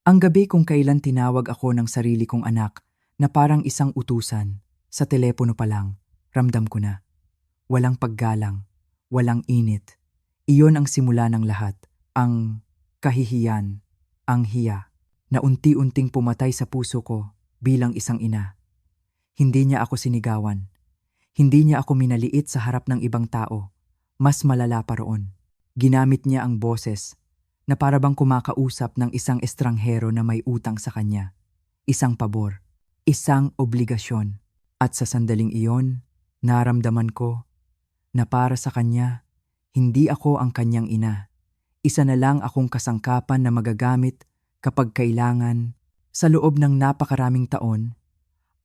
Ang gabi kung kailan tinawag ako ng sarili kong anak na parang isang utusan, sa telepono pa lang, ramdam ko na. Walang paggalang, walang init. Iyon ang simula ng lahat, ang kahihiyan, ang hiya, na unti-unting pumatay sa puso ko bilang isang ina. Hindi niya ako sinigawan. Hindi niya ako minaliit sa harap ng ibang tao. Mas malala pa roon. Ginamit niya ang boses na para bang kumakausap ng isang estranghero na may utang sa kanya. Isang pabor, isang obligasyon. At sa sandaling iyon, naramdaman ko na para sa kanya, hindi ako ang kanyang ina. Isa na lang akong kasangkapan na magagamit kapag kailangan. Sa loob ng napakaraming taon,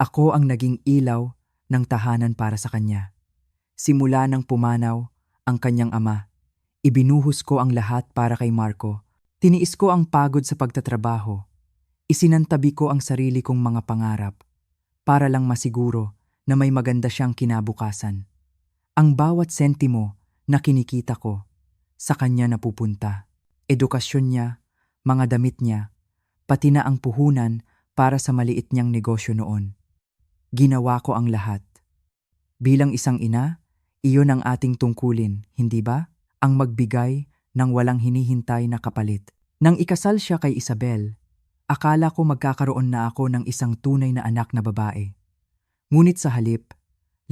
ako ang naging ilaw ng tahanan para sa kanya. Simula nang pumanaw ang kanyang ama, ibinuhos ko ang lahat para kay Marco. Tiniis ko ang pagod sa pagtatrabaho. Isinantabi ko ang sarili kong mga pangarap para lang masiguro na may maganda siyang kinabukasan. Ang bawat sentimo na kinikita ko, sa kanya napupunta. Edukasyon niya, mga damit niya, pati na ang puhunan para sa maliit niyang negosyo noon. Ginawa ko ang lahat. Bilang isang ina, iyon ang ating tungkulin, hindi ba? Ang magbigay ng walang hinihintay na kapalit. Nang ikasal siya kay Isabel, akala ko magkakaroon na ako ng isang tunay na anak na babae. Ngunit sa halip,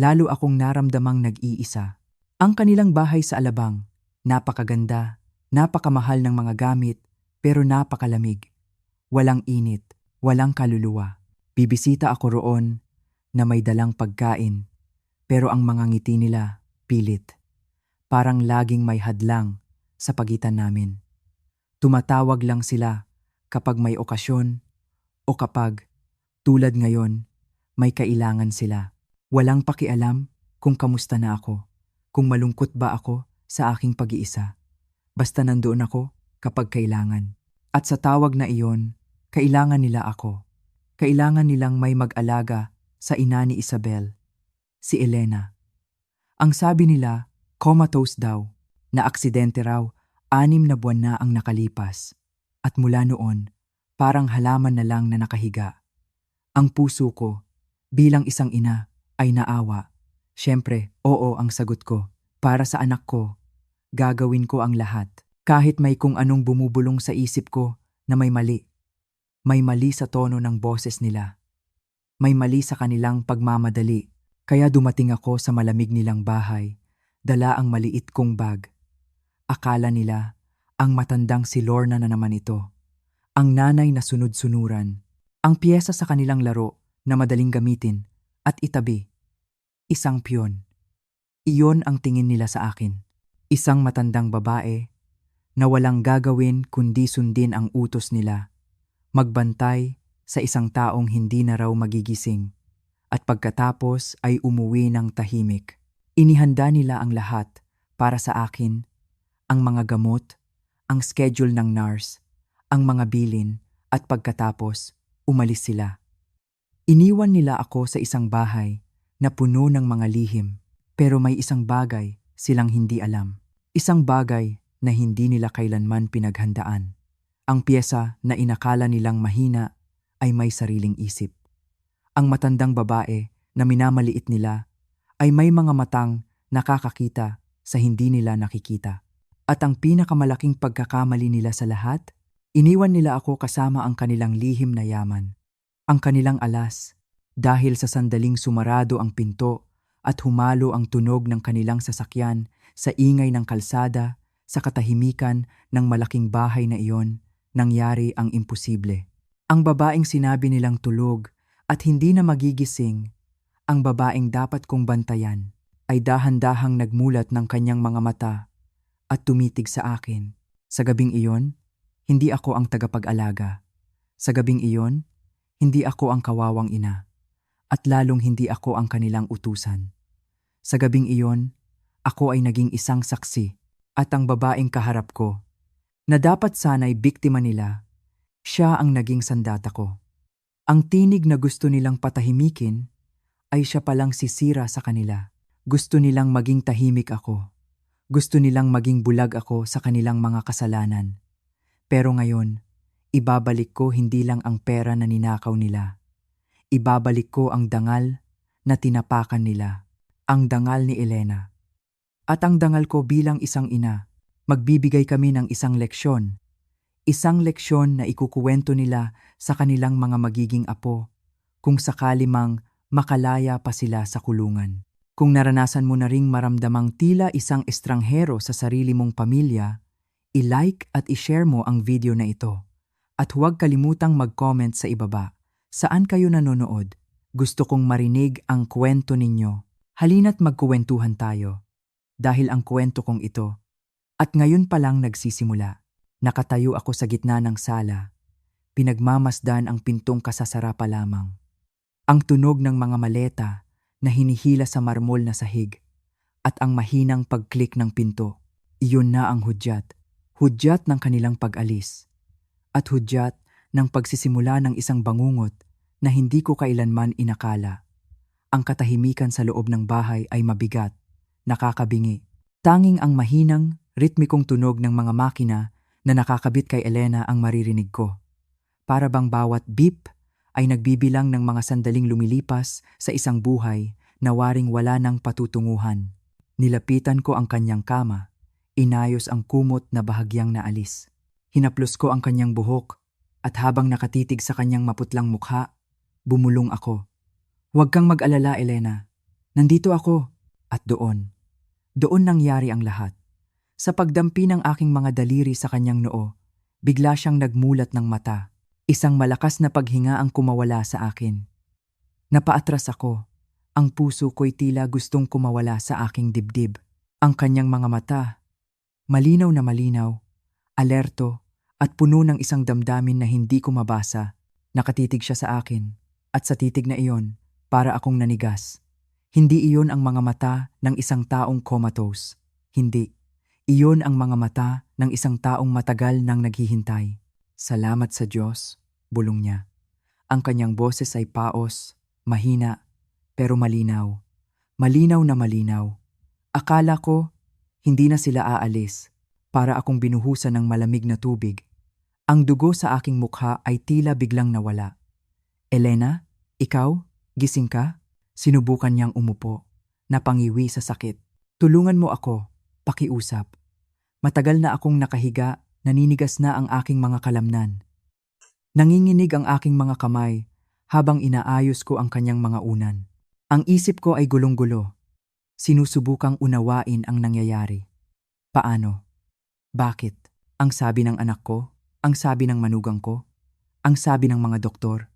lalo akong naramdamang nag-iisa. Ang kanilang bahay sa Alabang, napakaganda, napakamahal ng mga gamit, pero napakalamig. Walang init, walang kaluluwa. Bibisita ako roon na may dalang pagkain, pero ang mga ngiti nila, pilit. Parang laging may hadlang sa pagitan namin. Tumatawag lang sila kapag may okasyon o kapag, tulad ngayon, may kailangan sila. Walang pakialam kung kamusta na ako, kung malungkot ba ako sa aking pag-iisa. Basta nandoon ako kapag kailangan. At sa tawag na iyon, kailangan nila ako. Kailangan nilang may mag-alaga sa ina ni Isabel, si Elena. Ang sabi nila, comatose daw, na aksidente raw, 6 na buwan na ang nakalipas. At mula noon, parang halaman na lang na nakahiga. Ang puso ko, bilang isang ina, ay naawa. Siyempre, oo ang sagot ko. Para sa anak ko, gagawin ko ang lahat. Kahit may kung anong bumubulong sa isip ko na may mali. May mali sa tono ng boses nila. May mali sa kanilang pagmamadali. Kaya dumating ako sa malamig nilang bahay, dala ang maliit kong bag. Akala nila, ang matandang si Lorna na naman ito. Ang nanay na sunod-sunuran. Ang piyesa sa kanilang laro na madaling gamitin at itabi. Isang piyon. Iyon ang tingin nila sa akin. Isang matandang babae na walang gagawin kundi sundin ang utos nila. Magbantay sa isang taong hindi na raw magigising. At pagkatapos ay umuwi ng tahimik. Inihanda nila ang lahat para sa akin. Ang mga gamot, ang schedule ng nurse, ang mga bilin, at pagkatapos, umalis sila. Iniwan nila ako sa isang bahay na puno ng mga lihim, pero may isang bagay silang hindi alam. Isang bagay na hindi nila kailanman pinaghandaan. Ang piyesa na inakala nilang mahina ay may sariling isip. Ang matandang babae na minamaliit nila ay may mga matang nakakakita sa hindi nila nakikita. At ang pinakamalaking pagkakamali nila sa lahat, iniwan nila ako kasama ang kanilang lihim na yaman. Ang kanilang alas, dahil sa sandaling sumarado ang pinto at humalo ang tunog ng kanilang sasakyan sa ingay ng kalsada, sa katahimikan ng malaking bahay na iyon, nangyari ang imposible. Ang babaeng sinabi nilang tulog at hindi na magigising, ang babaeng dapat kong bantayan, ay dahan-dahang nagmulat ng kanyang mga mata at tumitig sa akin. Sa gabing iyon, hindi ako ang tagapag-alaga. Sa gabing iyon, hindi ako ang kawawang ina. At lalong hindi ako ang kanilang utusan. Sa gabing iyon, ako ay naging isang saksi. At ang babaeng kaharap ko, na dapat sana'y biktima nila, siya ang naging sandata ko. Ang tinig na gusto nilang patahimikin, ay siya palang sisira sa kanila. Gusto nilang maging tahimik ako. Gusto nilang maging bulag ako sa kanilang mga kasalanan. Pero ngayon, Ibabalik ko hindi lang ang pera na ninakaw nila. Ibabalik ko ang dangal na tinapakan nila. Ang dangal ni Elena. At ang dangal ko bilang isang ina. Magbibigay kami ng isang leksyon. Isang leksyon na ikukuwento nila sa kanilang mga magiging apo kung sakali mang makalaya pa sila sa kulungan. Kung naranasan mo na ring maramdamang tila isang estranghero sa sarili mong pamilya, i-like at i-share mo ang video na ito. At huwag kalimutang mag-comment sa ibaba. Saan kayo nanonood? Gusto kong marinig ang kwento ninyo. Halina't magkuwentuhan tayo. Dahil ang kwento kong ito, at ngayon pa lang nagsisimula. Nakatayo ako sa gitna ng sala. Pinagmamasdan ang pintong kasasara pa lamang. Ang tunog ng mga maleta na hinihila sa marmol na sahig at ang mahinang pag-click ng pinto. Iyon na ang hudyat. Hudyat ng kanilang pag-alis. At hudyat ng pagsisimula ng isang bangungot na hindi ko kailanman inakala. Ang katahimikan sa loob ng bahay ay mabigat, nakakabingi. Tanging ang mahinang, ritmikong tunog ng mga makina na nakakabit kay Elena ang maririnig ko. Para bang bawat beep ay nagbibilang ng mga sandaling lumilipas sa isang buhay na waring wala ng patutunguhan. Nilapitan ko ang kanyang kama, inayos ang kumot na bahagyang naalis. Hinaplos ko ang kanyang buhok at habang nakatitig sa kanyang maputlang mukha, bumulong ako. Huwag kang mag-alala, Elena. Nandito ako. At doon nangyari ang lahat. Sa pagdampi ng aking mga daliri sa kanyang noo, bigla siyang nagmulat ng mata. Isang malakas na paghinga ang kumawala sa akin. Napaatras ako. Ang puso ko'y tila gustong kumawala sa aking dibdib. Ang kanyang mga mata, malinaw na malinaw, alerto at puno ng isang damdamin na hindi ko mabasa. Nakatitig siya sa akin at sa titig na iyon, para akong nanigas. Hindi iyon ang mga mata ng isang taong comatose. Hindi. Iyon ang mga mata ng isang taong matagal nang naghihintay. Salamat sa Diyos, bulong niya. Ang kanyang boses ay paos, mahina, pero malinaw. Malinaw na malinaw. Akala ko, hindi na sila aalis, para akong binuhusan ng malamig na tubig. Ang dugo sa aking mukha ay tila biglang nawala. Elena, ikaw? Gising ka? Sinubukan niyang umupo, napangiwi sa sakit. Tulungan mo ako, pakiusap. Matagal na akong nakahiga, naninigas na ang aking mga kalamnan. Nanginginig ang aking mga kamay habang inaayos ko ang kanyang mga unan. Ang isip ko ay gulong-gulo. Sinusubukang unawain ang nangyayari. Paano? Bakit? Ang sabi ng anak ko, ang sabi ng manugang ko, ang sabi ng mga doktor.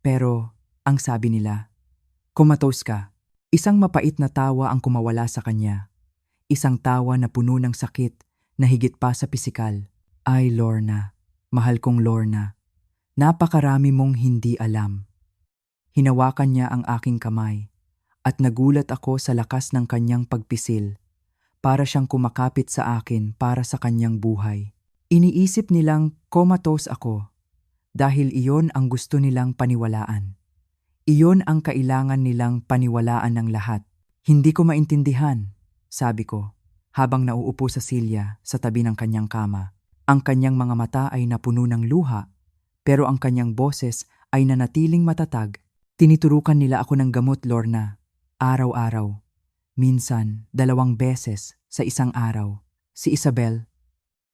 Pero ang sabi nila, comatose ka. Isang mapait na tawa ang kumawala sa kanya. Isang tawa na puno ng sakit na higit pa sa pisikal. Ay Lorna, mahal kong Lorna, napakarami mong hindi alam. Hinawakan niya ang aking kamay at nagulat ako sa lakas ng kanyang pagpisil. Para siyang kumakapit sa akin para sa kanyang buhay. Iniisip nilang comatose ako dahil iyon ang gusto nilang paniwalaan. Iyon ang kailangan nilang paniwalaan ng lahat. Hindi ko maintindihan, sabi ko, habang nauupo sa silya sa tabi ng kanyang kama. Ang kanyang mga mata ay napuno ng luha, pero ang kanyang boses ay nanatiling matatag. Tiniturukan nila ako ng gamot, Lorna, araw-araw. Minsan, 2 beses sa isang araw. Si Isabel,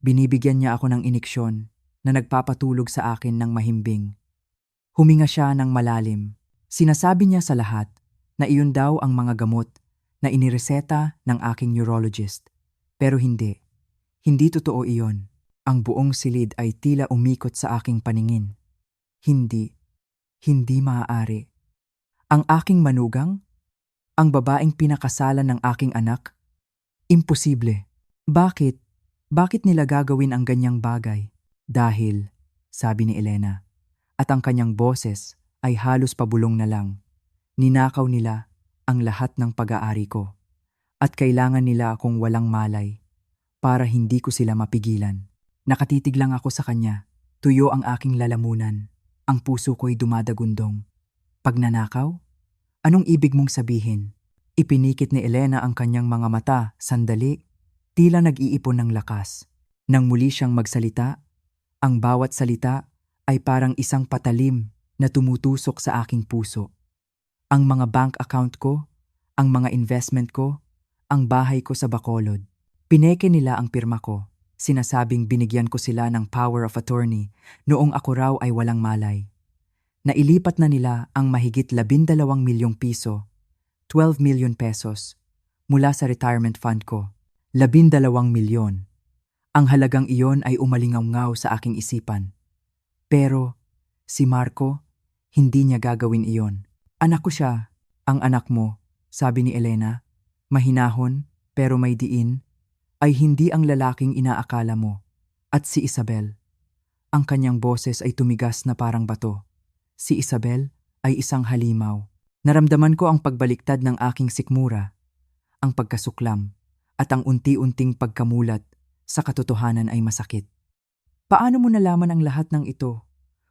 binibigyan niya ako ng iniksyon na nagpapatulog sa akin ng mahimbing. Huminga siya ng malalim. Sinasabi niya sa lahat na iyon daw ang mga gamot na inireseta ng aking neurologist. Pero hindi. Hindi totoo iyon. Ang buong silid ay tila umikot sa aking paningin. Hindi. Hindi maaari. Ang aking manugang? Ang babaeng pinakasalan ng aking anak? Imposible. Bakit? Bakit nila gagawin ang ganyang bagay? Dahil, sabi ni Elena, at ang kanyang boses ay halos pabulong na lang. Ninakaw nila ang lahat ng pag-aari ko at kailangan nila akong walang malay para hindi ko sila mapigilan. Nakatitig lang ako sa kanya. Tuyo ang aking lalamunan. Ang puso ko'y dumadagundong. Pagnanakaw? Anong ibig mong sabihin? Ipinikit ni Elena ang kanyang mga mata, sandali, tila nag-iipon ng lakas. Nang muli siyang magsalita, Ang bawat salita ay parang isang patalim na tumutusok sa aking puso. Ang mga bank account ko, ang mga investment ko, ang bahay ko sa Bacolod. Pineke nila ang pirma ko. Sinasabing binigyan ko sila ng power of attorney noong ako raw ay walang malay. Nailipat na nila ang mahigit 12 milyong piso, 12 million pesos, mula sa retirement fund ko. 12 milyon. Ang halagang iyon ay umalingaw-ngaw sa aking isipan. Pero si Marco, hindi niya gagawin iyon. Anak ko siya, ang anak mo, sabi ni Elena. Mahinahon, pero may diin, ay hindi ang lalaking inaakala mo. At si Isabel. Ang kanyang boses ay tumigas na parang bato. Si Isabel ay isang halimaw. Naramdaman ko ang pagbaliktad ng aking sikmura, ang pagkasuklam, at ang unti-unting pagkamulat sa katotohanan ay masakit. Paano mo nalaman ang lahat ng ito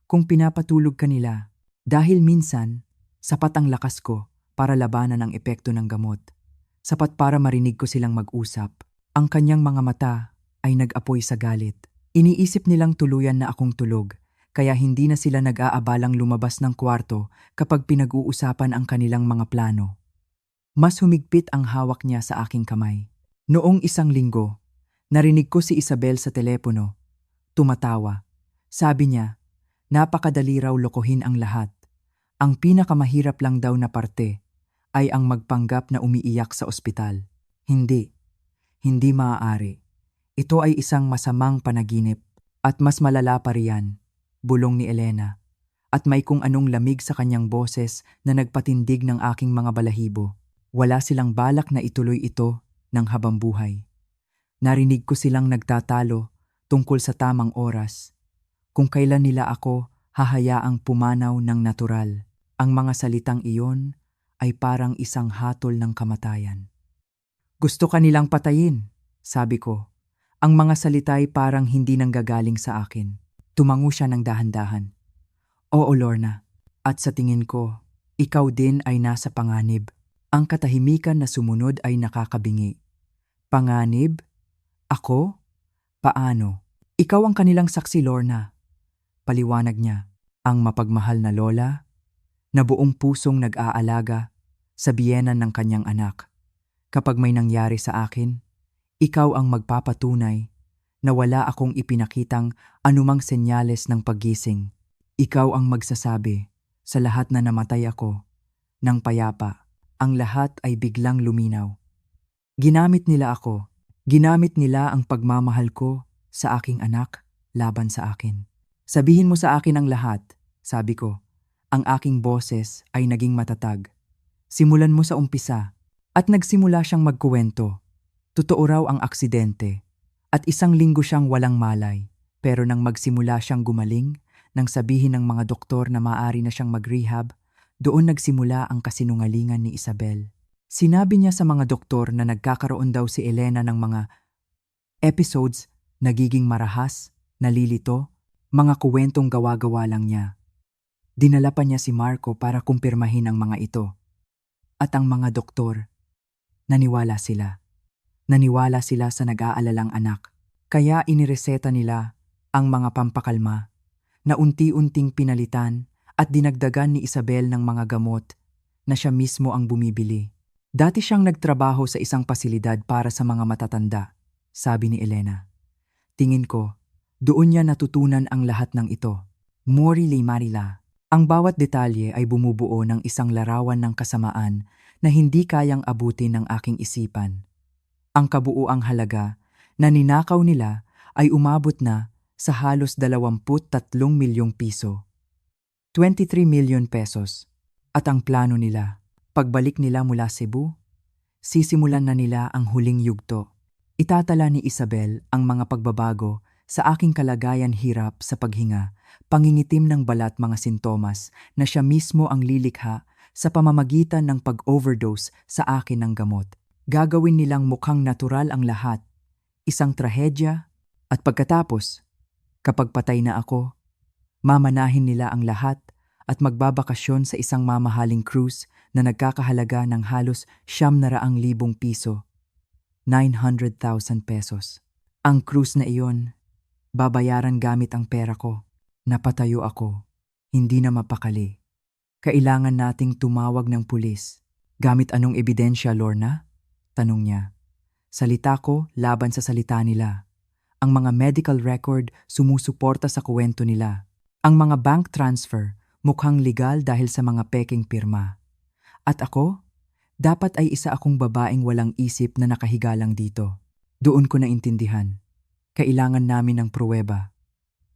kung pinapatulog ka nila? Dahil minsan, sapat ang lakas ko para labanan ang epekto ng gamot. Sapat para marinig ko silang mag-usap. Ang kanyang mga mata ay nag-apoy sa galit. Iniisip nilang tuluyan na akong tulog, kaya hindi na sila nag-aabalang lumabas ng kwarto kapag pinag-uusapan ang kanilang mga plano. Mas humigpit ang hawak niya sa aking kamay. Noong isang linggo, narinig ko si Isabel sa telepono. Tumatawa. Sabi niya, napakadali raw lokohin ang lahat. Ang pinakamahirap lang daw na parte ay ang magpanggap na umiiyak sa ospital. Hindi maaari. Ito ay isang masamang panaginip at mas malala pa riyan, bulong ni Elena. At may kung anong lamig sa kanyang boses na nagpatindig ng aking mga balahibo. Wala silang balak na ituloy ito ng habang buhay. Narinig ko silang nagtatalo tungkol sa tamang oras, kung kailan nila ako hahayaang pumanaw ng natural. Ang mga salitang iyon ay parang isang hatol ng kamatayan. Gusto ka nilang patayin, sabi ko. Ang mga salita ay parang hindi nanggagaling sa akin. Tumango siya ng dahan-dahan. Oo, Lorna. At sa tingin ko, ikaw din ay nasa panganib. Ang katahimikan na sumunod ay nakakabingi. Panganib? Ako? Paano? Ikaw ang kanilang saksi, Lorna. Paliwanag niya, ang mapagmahal na lola, na buong pusong nag-aalaga sa biyenan ng kanyang anak. Kapag may nangyari sa akin, ikaw ang magpapatunay na wala akong ipinakitang anumang senyales ng paggising. Ikaw ang magsasabi sa lahat na namatay ako ng payapa. Ang lahat ay biglang luminaw. Ginamit nila ako. Ginamit nila ang pagmamahal ko sa aking anak laban sa akin. Sabihin mo sa akin ang lahat, sabi ko. Ang aking boses ay naging matatag. Simulan mo sa umpisa. At nagsimula siyang magkuwento. Totoo raw ang aksidente. At isang linggo siyang walang malay. Pero nang magsimula siyang gumaling, nang sabihin ng mga doktor na maaari na siyang mag-rehab, doon nagsimula ang kasinungalingan ni Isabel. Sinabi niya sa mga doktor na nagkakaroon daw si Elena ng mga episodes, nagiging marahas, nalilito, mga kuwentong gawa-gawa lang niya. Dinala pa niya si Marco para kumpirmahin ang mga ito. At ang mga doktor, naniwala sila. Naniwala sila sa nag-aalalang anak. Kaya inireseta nila ang mga pampakalma na unti-unting pinalitan at dinagdagan ni Isabel ng mga gamot na siya mismo ang bumibili. Dati siyang nagtrabaho sa isang pasilidad para sa mga matatanda, sabi ni Elena. Tingin ko, doon niya natutunan ang lahat ng ito. Morili Marila. Ang bawat detalye ay bumubuo ng isang larawan ng kasamaan na hindi kayang abutin ng aking isipan. Ang kabuuang halaga na ninakaw nila ay umabot na sa halos 23 milyong piso. 23 million pesos. At ang plano nila, pagbalik nila mula Cebu, sisimulan na nila ang huling yugto. Itatala ni Isabel ang mga pagbabago sa aking kalagayan hirap sa paghinga, pangingitim ng balat mga sintomas na siya mismo ang lilikha sa pamamagitan ng pag-overdose sa akin ng gamot. Gagawin nilang mukhang natural ang lahat, isang trahedya, at pagkatapos, kapag patay na ako, mamanahin nila ang lahat at magbabakasyon sa isang mamahaling cruise na nagkakahalaga ng halos 900,000 piso, 900,000 pesos. Ang cruise na iyon, babayaran gamit ang pera ko. Napatayo ako. Hindi na mapakali. Kailangan nating tumawag ng pulis. Gamit anong ebidensya, Lorna? Tanong niya. Salita ko laban sa salita nila. Ang mga medical record sumusuporta sa kuwento nila. Ang mga bank transfer mukhang legal dahil sa mga peking pirma. At ako? Dapat ay isa akong babaeng walang isip na nakahiga lang dito. Doon ko naintindihan. Kailangan namin ng pruweba.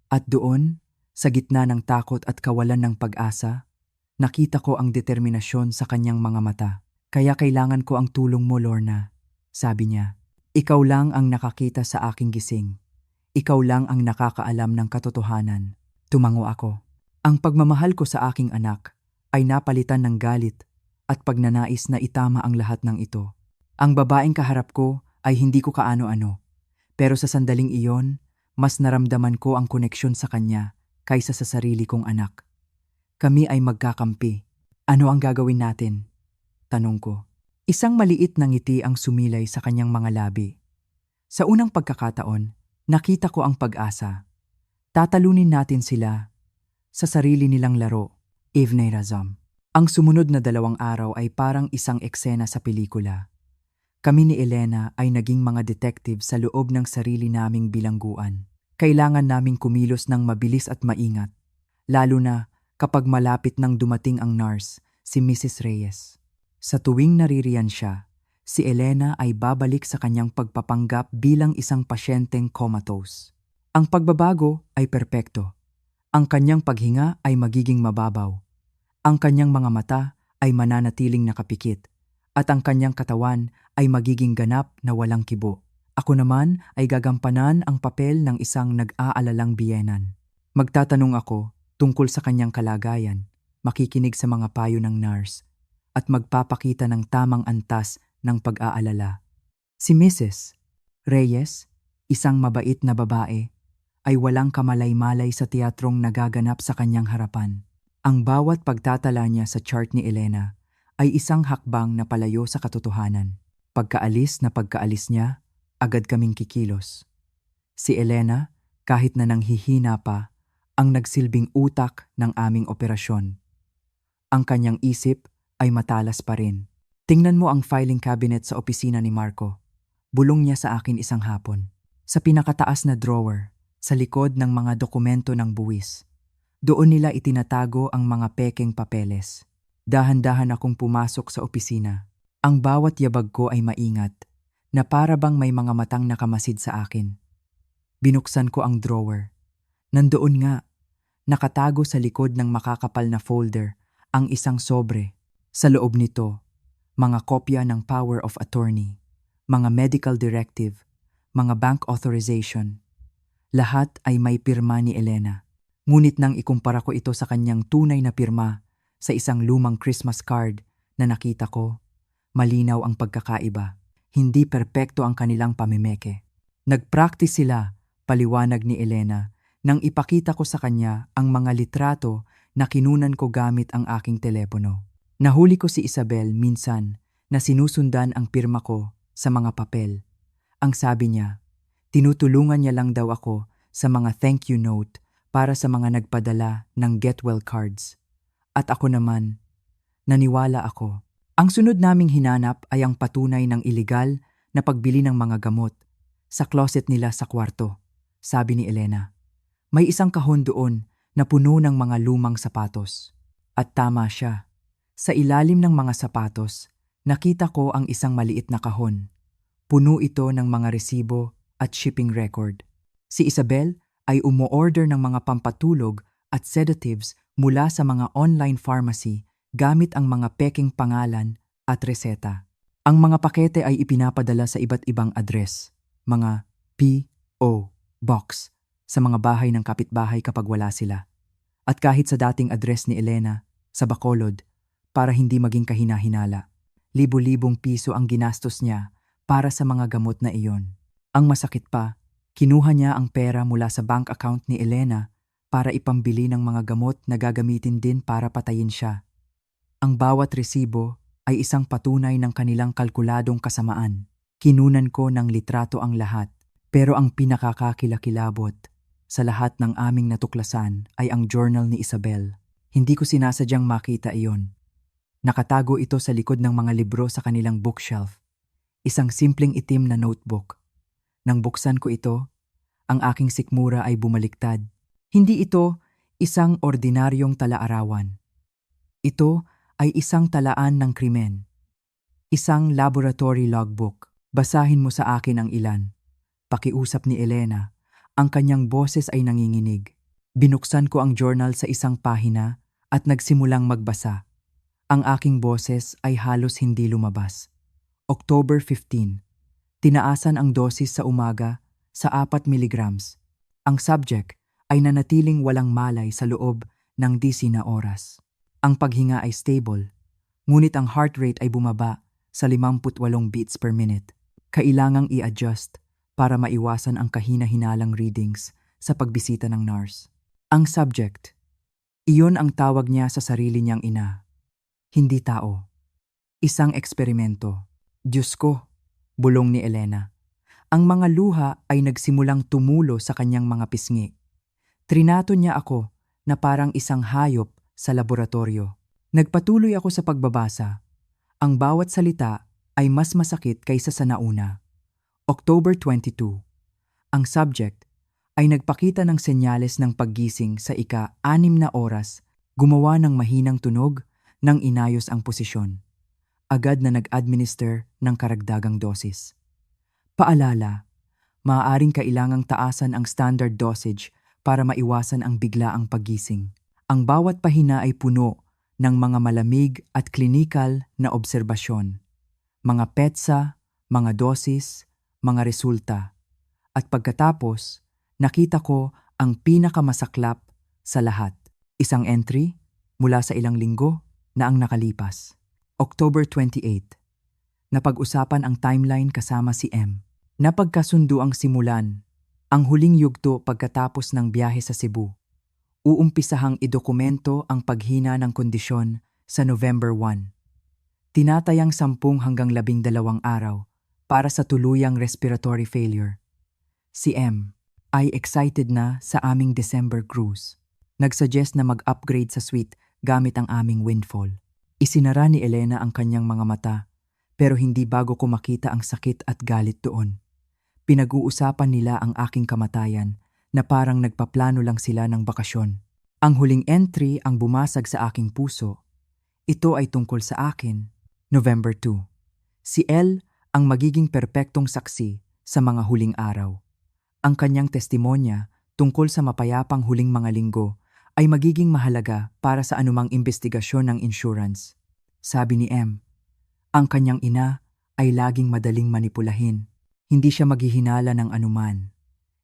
At doon, sa gitna ng takot at kawalan ng pag-asa, nakita ko ang determinasyon sa kanyang mga mata. Kaya kailangan ko ang tulong mo, Lorna. Sabi niya, ikaw lang ang nakakita sa aking gising. Ikaw lang ang nakakaalam ng katotohanan. Tumango ako. Ang pagmamahal ko sa aking anak ay napalitan ng galit at pagnanais na itama ang lahat ng ito. Ang babaeng kaharap ko ay hindi ko kaano-ano. Pero sa sandaling iyon, mas naramdaman ko ang koneksyon sa kanya kaysa sa sarili kong anak. Kami ay magkakampi. Ano ang gagawin natin? Tanong ko. Isang maliit na ngiti ang sumilay sa kanyang mga labi. Sa unang pagkakataon, nakita ko ang pag-asa. Tatalunin natin sila sa sarili nilang laro, Ivnei Razom. Ang sumunod na 2 araw ay parang isang eksena sa pelikula. Kami ni Elena ay naging mga detective sa loob ng sarili naming bilangguan. Kailangan naming kumilos ng mabilis at maingat, lalo na kapag malapit nang dumating ang nurse, si Mrs. Reyes. Sa tuwing naririyan siya, si Elena ay babalik sa kanyang pagpapanggap bilang isang pasyenteng comatose. Ang pagbabago ay perpekto. Ang kanyang paghinga ay magiging mababaw. Ang kanyang mga mata ay mananatiling nakapikit. At ang kanyang katawan ay magiging ganap na walang kibo. Ako naman ay gagampanan ang papel ng isang nag-aalalang biyenan. Magtatanong ako tungkol sa kanyang kalagayan, makikinig sa mga payo ng nurse, at magpapakita ng tamang antas ng pag-aalala. Si Mrs. Reyes, isang mabait na babae, ay walang kamalay-malay sa teatrong nagaganap sa kanyang harapan. Ang bawat pagtatala niya sa chart ni Elena ay isang hakbang na palayo sa katotohanan. Pagkaalis niya, agad kaming kikilos. Si Elena, kahit na nanghihina pa, ang nagsilbing utak ng aming operasyon. Ang kanyang isip ay matalas pa rin. Tingnan mo ang filing cabinet sa opisina ni Marco. Bulong niya sa akin isang hapon. Sa pinakataas na drawer, sa likod ng mga dokumento ng buwis. Doon nila itinatago ang mga pekeng papeles. Dahan-dahan akong pumasok sa opisina. Ang bawat yabag ko ay maingat, na para bang may mga matang nakamasid sa akin. Binuksan ko ang drawer. Nandoon nga, nakatago sa likod ng makakapal na folder, ang isang sobre. Sa loob nito, mga kopya ng power of attorney, mga medical directive, mga bank authorization. Lahat ay may pirma ni Elena. Ngunit nang ikumpara ko ito sa kanyang tunay na pirma sa isang lumang Christmas card na nakita ko, malinaw ang pagkakaiba. Hindi perpekto ang kanilang pamimeke. Nagpractice sila, paliwanag ni Elena, nang ipakita ko sa kanya ang mga litrato na kinunan ko gamit ang aking telepono. Nahuli ko si Isabel minsan na sinusundan ang pirma ko sa mga papel. Ang sabi niya, tinutulungan niya lang daw ako sa mga thank you note para sa mga nagpadala ng get well cards. At ako naman, naniwala ako. Ang sunod naming hinanap ay ang patunay ng iligal na pagbili ng mga gamot sa closet nila sa kwarto, sabi ni Elena. May isang kahon doon na puno ng mga lumang sapatos. At tama siya. Sa ilalim ng mga sapatos, nakita ko ang isang maliit na kahon. Puno ito ng mga resibo at shipping record. Si Isabel ay umo-order ng mga pampatulog at sedatives mula sa mga online pharmacy gamit ang mga peking pangalan at reseta. Ang mga pakete ay ipinapadala sa iba't ibang address, mga P.O. Box, sa mga bahay ng kapitbahay kapag wala sila. At kahit sa dating address ni Elena, sa Bacolod, para hindi maging kahina-hinala. Libo-libong piso ang ginastos niya para sa mga gamot na iyon. Ang masakit pa, kinuha niya ang pera mula sa bank account ni Elena para ipambili ng mga gamot na gagamitin din para patayin siya. Ang bawat resibo ay isang patunay ng kanilang kalkuladong kasamaan. Kinunan ko ng litrato ang lahat, pero ang pinakakakilakilabot, sa lahat ng aming natuklasan ay ang journal ni Isabel. Hindi ko sinasadyang makita iyon. Nakatago ito sa likod ng mga libro sa kanilang bookshelf. Isang simpleng itim na notebook. Nang buksan ko ito, ang aking sikmura ay bumaliktad. Hindi ito isang ordinaryong talaarawan. Ito ay isang talaan ng krimen. Isang laboratory logbook. Basahin mo sa akin ang ilan. Pakiusap ni Elena. Ang kanyang boses ay nanginginig. Binuksan ko ang journal sa isang pahina at nagsimulang magbasa. Ang aking boses ay halos hindi lumabas. October 15. Tinaasan ang dosis sa umaga sa 4 milligrams. Ang subject ay nanatiling walang malay sa loob ng 10 na oras. Ang paghinga ay stable, ngunit ang heart rate ay bumaba sa 58 beats per minute. Kailangang i-adjust para maiwasan ang kahina-hinalang readings sa pagbisita ng nurse. Ang subject, iyon ang tawag niya sa sarili niyang ina. Hindi tao. Isang eksperimento. Diyos ko, bulong ni Elena. Ang mga luha ay nagsimulang tumulo sa kanyang mga pisngi. Trinato niya ako na parang isang hayop sa laboratorio. Nagpatuloy ako sa pagbabasa. Ang bawat salita ay mas masakit kaysa sa nauna. October 22. Ang subject ay nagpakita ng senyales ng paggising sa ika-6 na oras, gumawa ng mahinang tunog nang inayos ang posisyon. Agad na nag-administer ng karagdagang dosis. Paalala, maaaring kailangang taasan ang standard dosage para maiwasan ang biglaang paggising. Ang bawat pahina ay puno ng mga malamig at klinikal na obserbasyon. Mga petsa, mga dosis, mga resulta. At pagkatapos, nakita ko ang pinakamasaklap sa lahat. Isang entry mula sa ilang linggo na ang nakalipas. October 28. Napag-usapan ang timeline kasama si M. Napagkasundo ang simulan, ang huling yugto pagkatapos ng biyahe sa Cebu. Uumpisahang idokumento ang paghina ng kondisyon sa November 1. Tinatayang 10 hanggang 12 araw para sa tuluyang respiratory failure. Si M ay excited na sa aming December cruise. Nagsuggest na mag-upgrade sa suite gamit ang aming windfall. Isinara ni Elena ang kanyang mga mata, pero hindi bago ko makita ang sakit at galit doon. Pinag-uusapan nila ang aking kamatayan na parang nagpaplano lang sila ng bakasyon. Ang huling entry ang bumasag sa aking puso. Ito ay tungkol sa akin. November 2. Si L ang magiging perpektong saksi sa mga huling araw. Ang kanyang testimonya tungkol sa mapayapang huling mga linggo ay magiging mahalaga para sa anumang investigasyon ng insurance. Sabi ni M, ang kanyang ina ay laging madaling manipulahin. Hindi siya maghihinala ng anuman.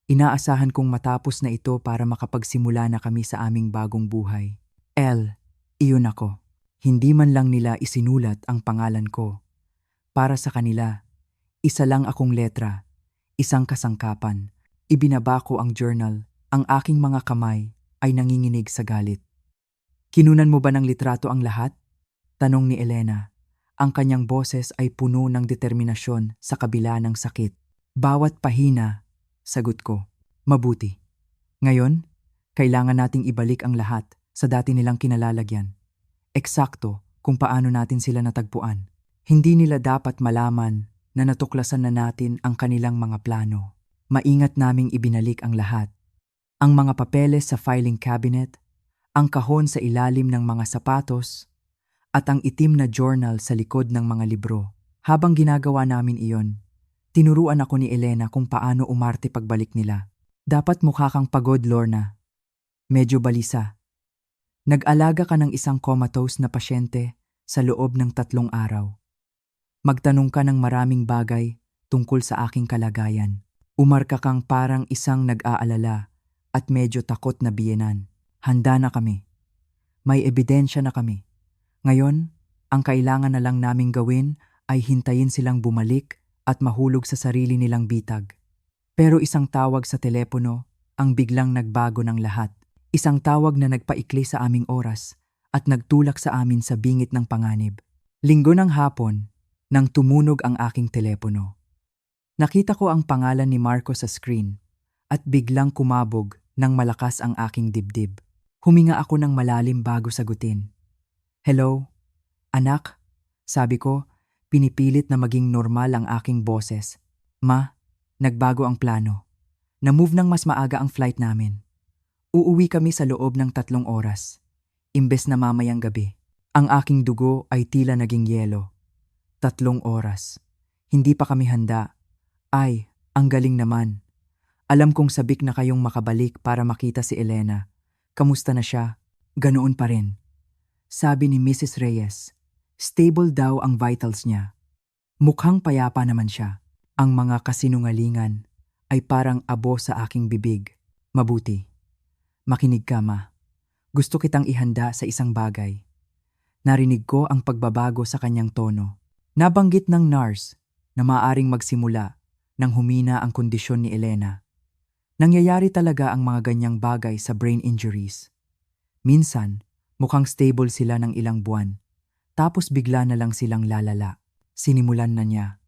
Inaasahan kong matapos na ito para makapagsimula na kami sa aming bagong buhay. L, iyon ako. Hindi man lang nila isinulat ang pangalan ko. Para sa kanila, isa lang akong letra, isang kasangkapan. Ibinaba ko ang journal, ang aking mga kamay ay nanginginig sa galit. Kinunan mo ba ng litrato ang lahat? Tanong ni Elena. Ang kanyang boses ay puno ng determinasyon sa kabila ng sakit. Bawat pahina, sagot ko, mabuti. Ngayon, kailangan nating ibalik ang lahat sa dati nilang kinalalagyan. Eksakto kung paano natin sila natagpuan. Hindi nila dapat malaman na natuklasan na natin ang kanilang mga plano. Maingat naming ibinalik ang lahat. Ang mga papeles sa filing cabinet, ang kahon sa ilalim ng mga sapatos, at ang itim na journal sa likod ng mga libro. Habang ginagawa namin iyon, tinuruan ako ni Elena kung paano umarte pagbalik nila. Dapat mukha kang pagod, Lorna. Medyo balisa. Nag-alaga ka ng isang comatose na pasyente sa loob ng 3 araw. Magtanong ka ng maraming bagay tungkol sa aking kalagayan. Umarka kang parang isang nag-aalala at medyo takot na biyenan. Handa na kami. May ebidensya na kami. Ngayon, ang kailangan na lang naming gawin ay hintayin silang bumalik at mahulog sa sarili nilang bitag. Pero isang tawag sa telepono ang biglang nagbago ng lahat. Isang tawag na nagpaikli sa aming oras at nagtulak sa amin sa bingit ng panganib. Linggo ng hapon, nang tumunog ang aking telepono. Nakita ko ang pangalan ni Marco sa screen at biglang kumabog nang malakas ang aking dibdib. Huminga ako ng malalim bago sagutin. Hello, anak? Sabi ko, pinipilit na maging normal ang aking boses. Ma, nagbago ang plano. Na-move ng mas maaga ang flight namin. Uuwi kami sa loob ng 3 oras. Imbes na mamayang gabi. Ang aking dugo ay tila naging yelo. 3 oras. Hindi pa kami handa. Ay, ang galing naman. Alam kong sabik na kayong makabalik para makita si Elena. Kamusta na siya? Ganoon pa rin. Sabi ni Mrs. Reyes. Stable daw ang vitals niya. Mukhang payapa naman siya. Ang mga kasinungalingan ay parang abo sa aking bibig. Mabuti. Makinig ka, ma. Gusto kitang ihanda sa isang bagay. Narinig ko ang pagbabago sa kanyang tono. Nabanggit ng nurse na maaaring magsimula nang humina ang kondisyon ni Elena. Nangyayari talaga ang mga ganyang bagay sa brain injuries. Minsan, mukhang stable sila ng ilang buwan. Tapos bigla na lang silang lalala. Sinimulan na niya.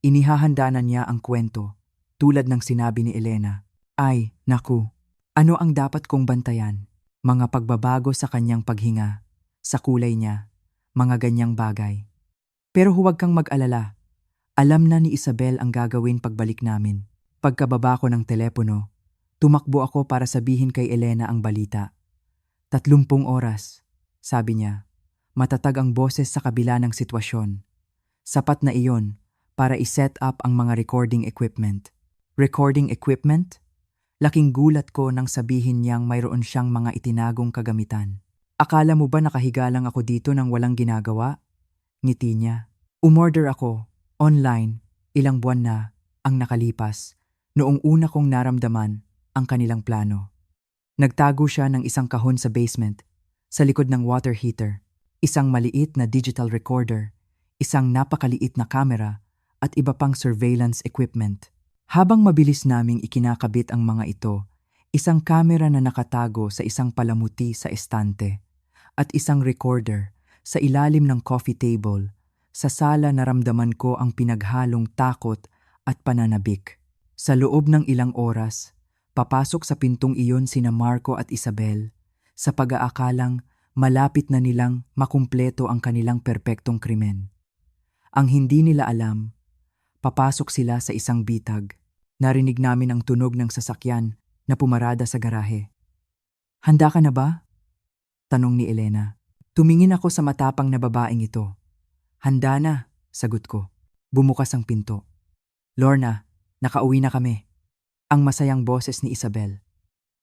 Inihahanda na niya ang kwento, tulad ng sinabi ni Elena. Ay, naku, ano ang dapat kong bantayan? Mga pagbabago sa kanyang paghinga, sa kulay niya, mga ganyang bagay. Pero huwag kang mag-alala. Alam na ni Isabel ang gagawin pagbalik namin. Pagkababa ko ng telepono, tumakbo ako para sabihin kay Elena ang balita. 30 oras, sabi niya. Matatag ang boses sa kabila ng sitwasyon. Sapat na iyon para i-set up ang mga recording equipment. Recording equipment? Laking gulat ko nang sabihin niyang mayroon siyang mga itinagong kagamitan. Akala mo ba nakahiga lang ako dito nang walang ginagawa? Ngiti niya. Umorder ako, online, ilang buwan na ang nakalipas, noong una kong naramdaman ang kanilang plano. Nagtago siya ng isang kahon sa basement, sa likod ng water heater, isang maliit na digital recorder, isang napakaliit na kamera, at iba pang surveillance equipment. Habang mabilis naming ikinakabit ang mga ito, isang kamera na nakatago sa isang palamuti sa estante, at isang recorder sa ilalim ng coffee table. Sa sala naramdaman ko ang pinaghalong takot at pananabik. Sa loob ng ilang oras, papasok sa pintong iyon sina Marco at Isabel sa pag-aakalang malapit na nilang makumpleto ang kanilang perpektong krimen. Ang hindi nila alam, papasok sila sa isang bitag. Narinig namin ang tunog ng sasakyan na pumarada sa garahe. Handa ka na ba? Tanong ni Elena. Tumingin ako sa matapang na babaeng ito. Handa na, sagot ko. Bumukas ang pinto. Lorna, nakauwi na kami. Ang masayang boses ni Isabel.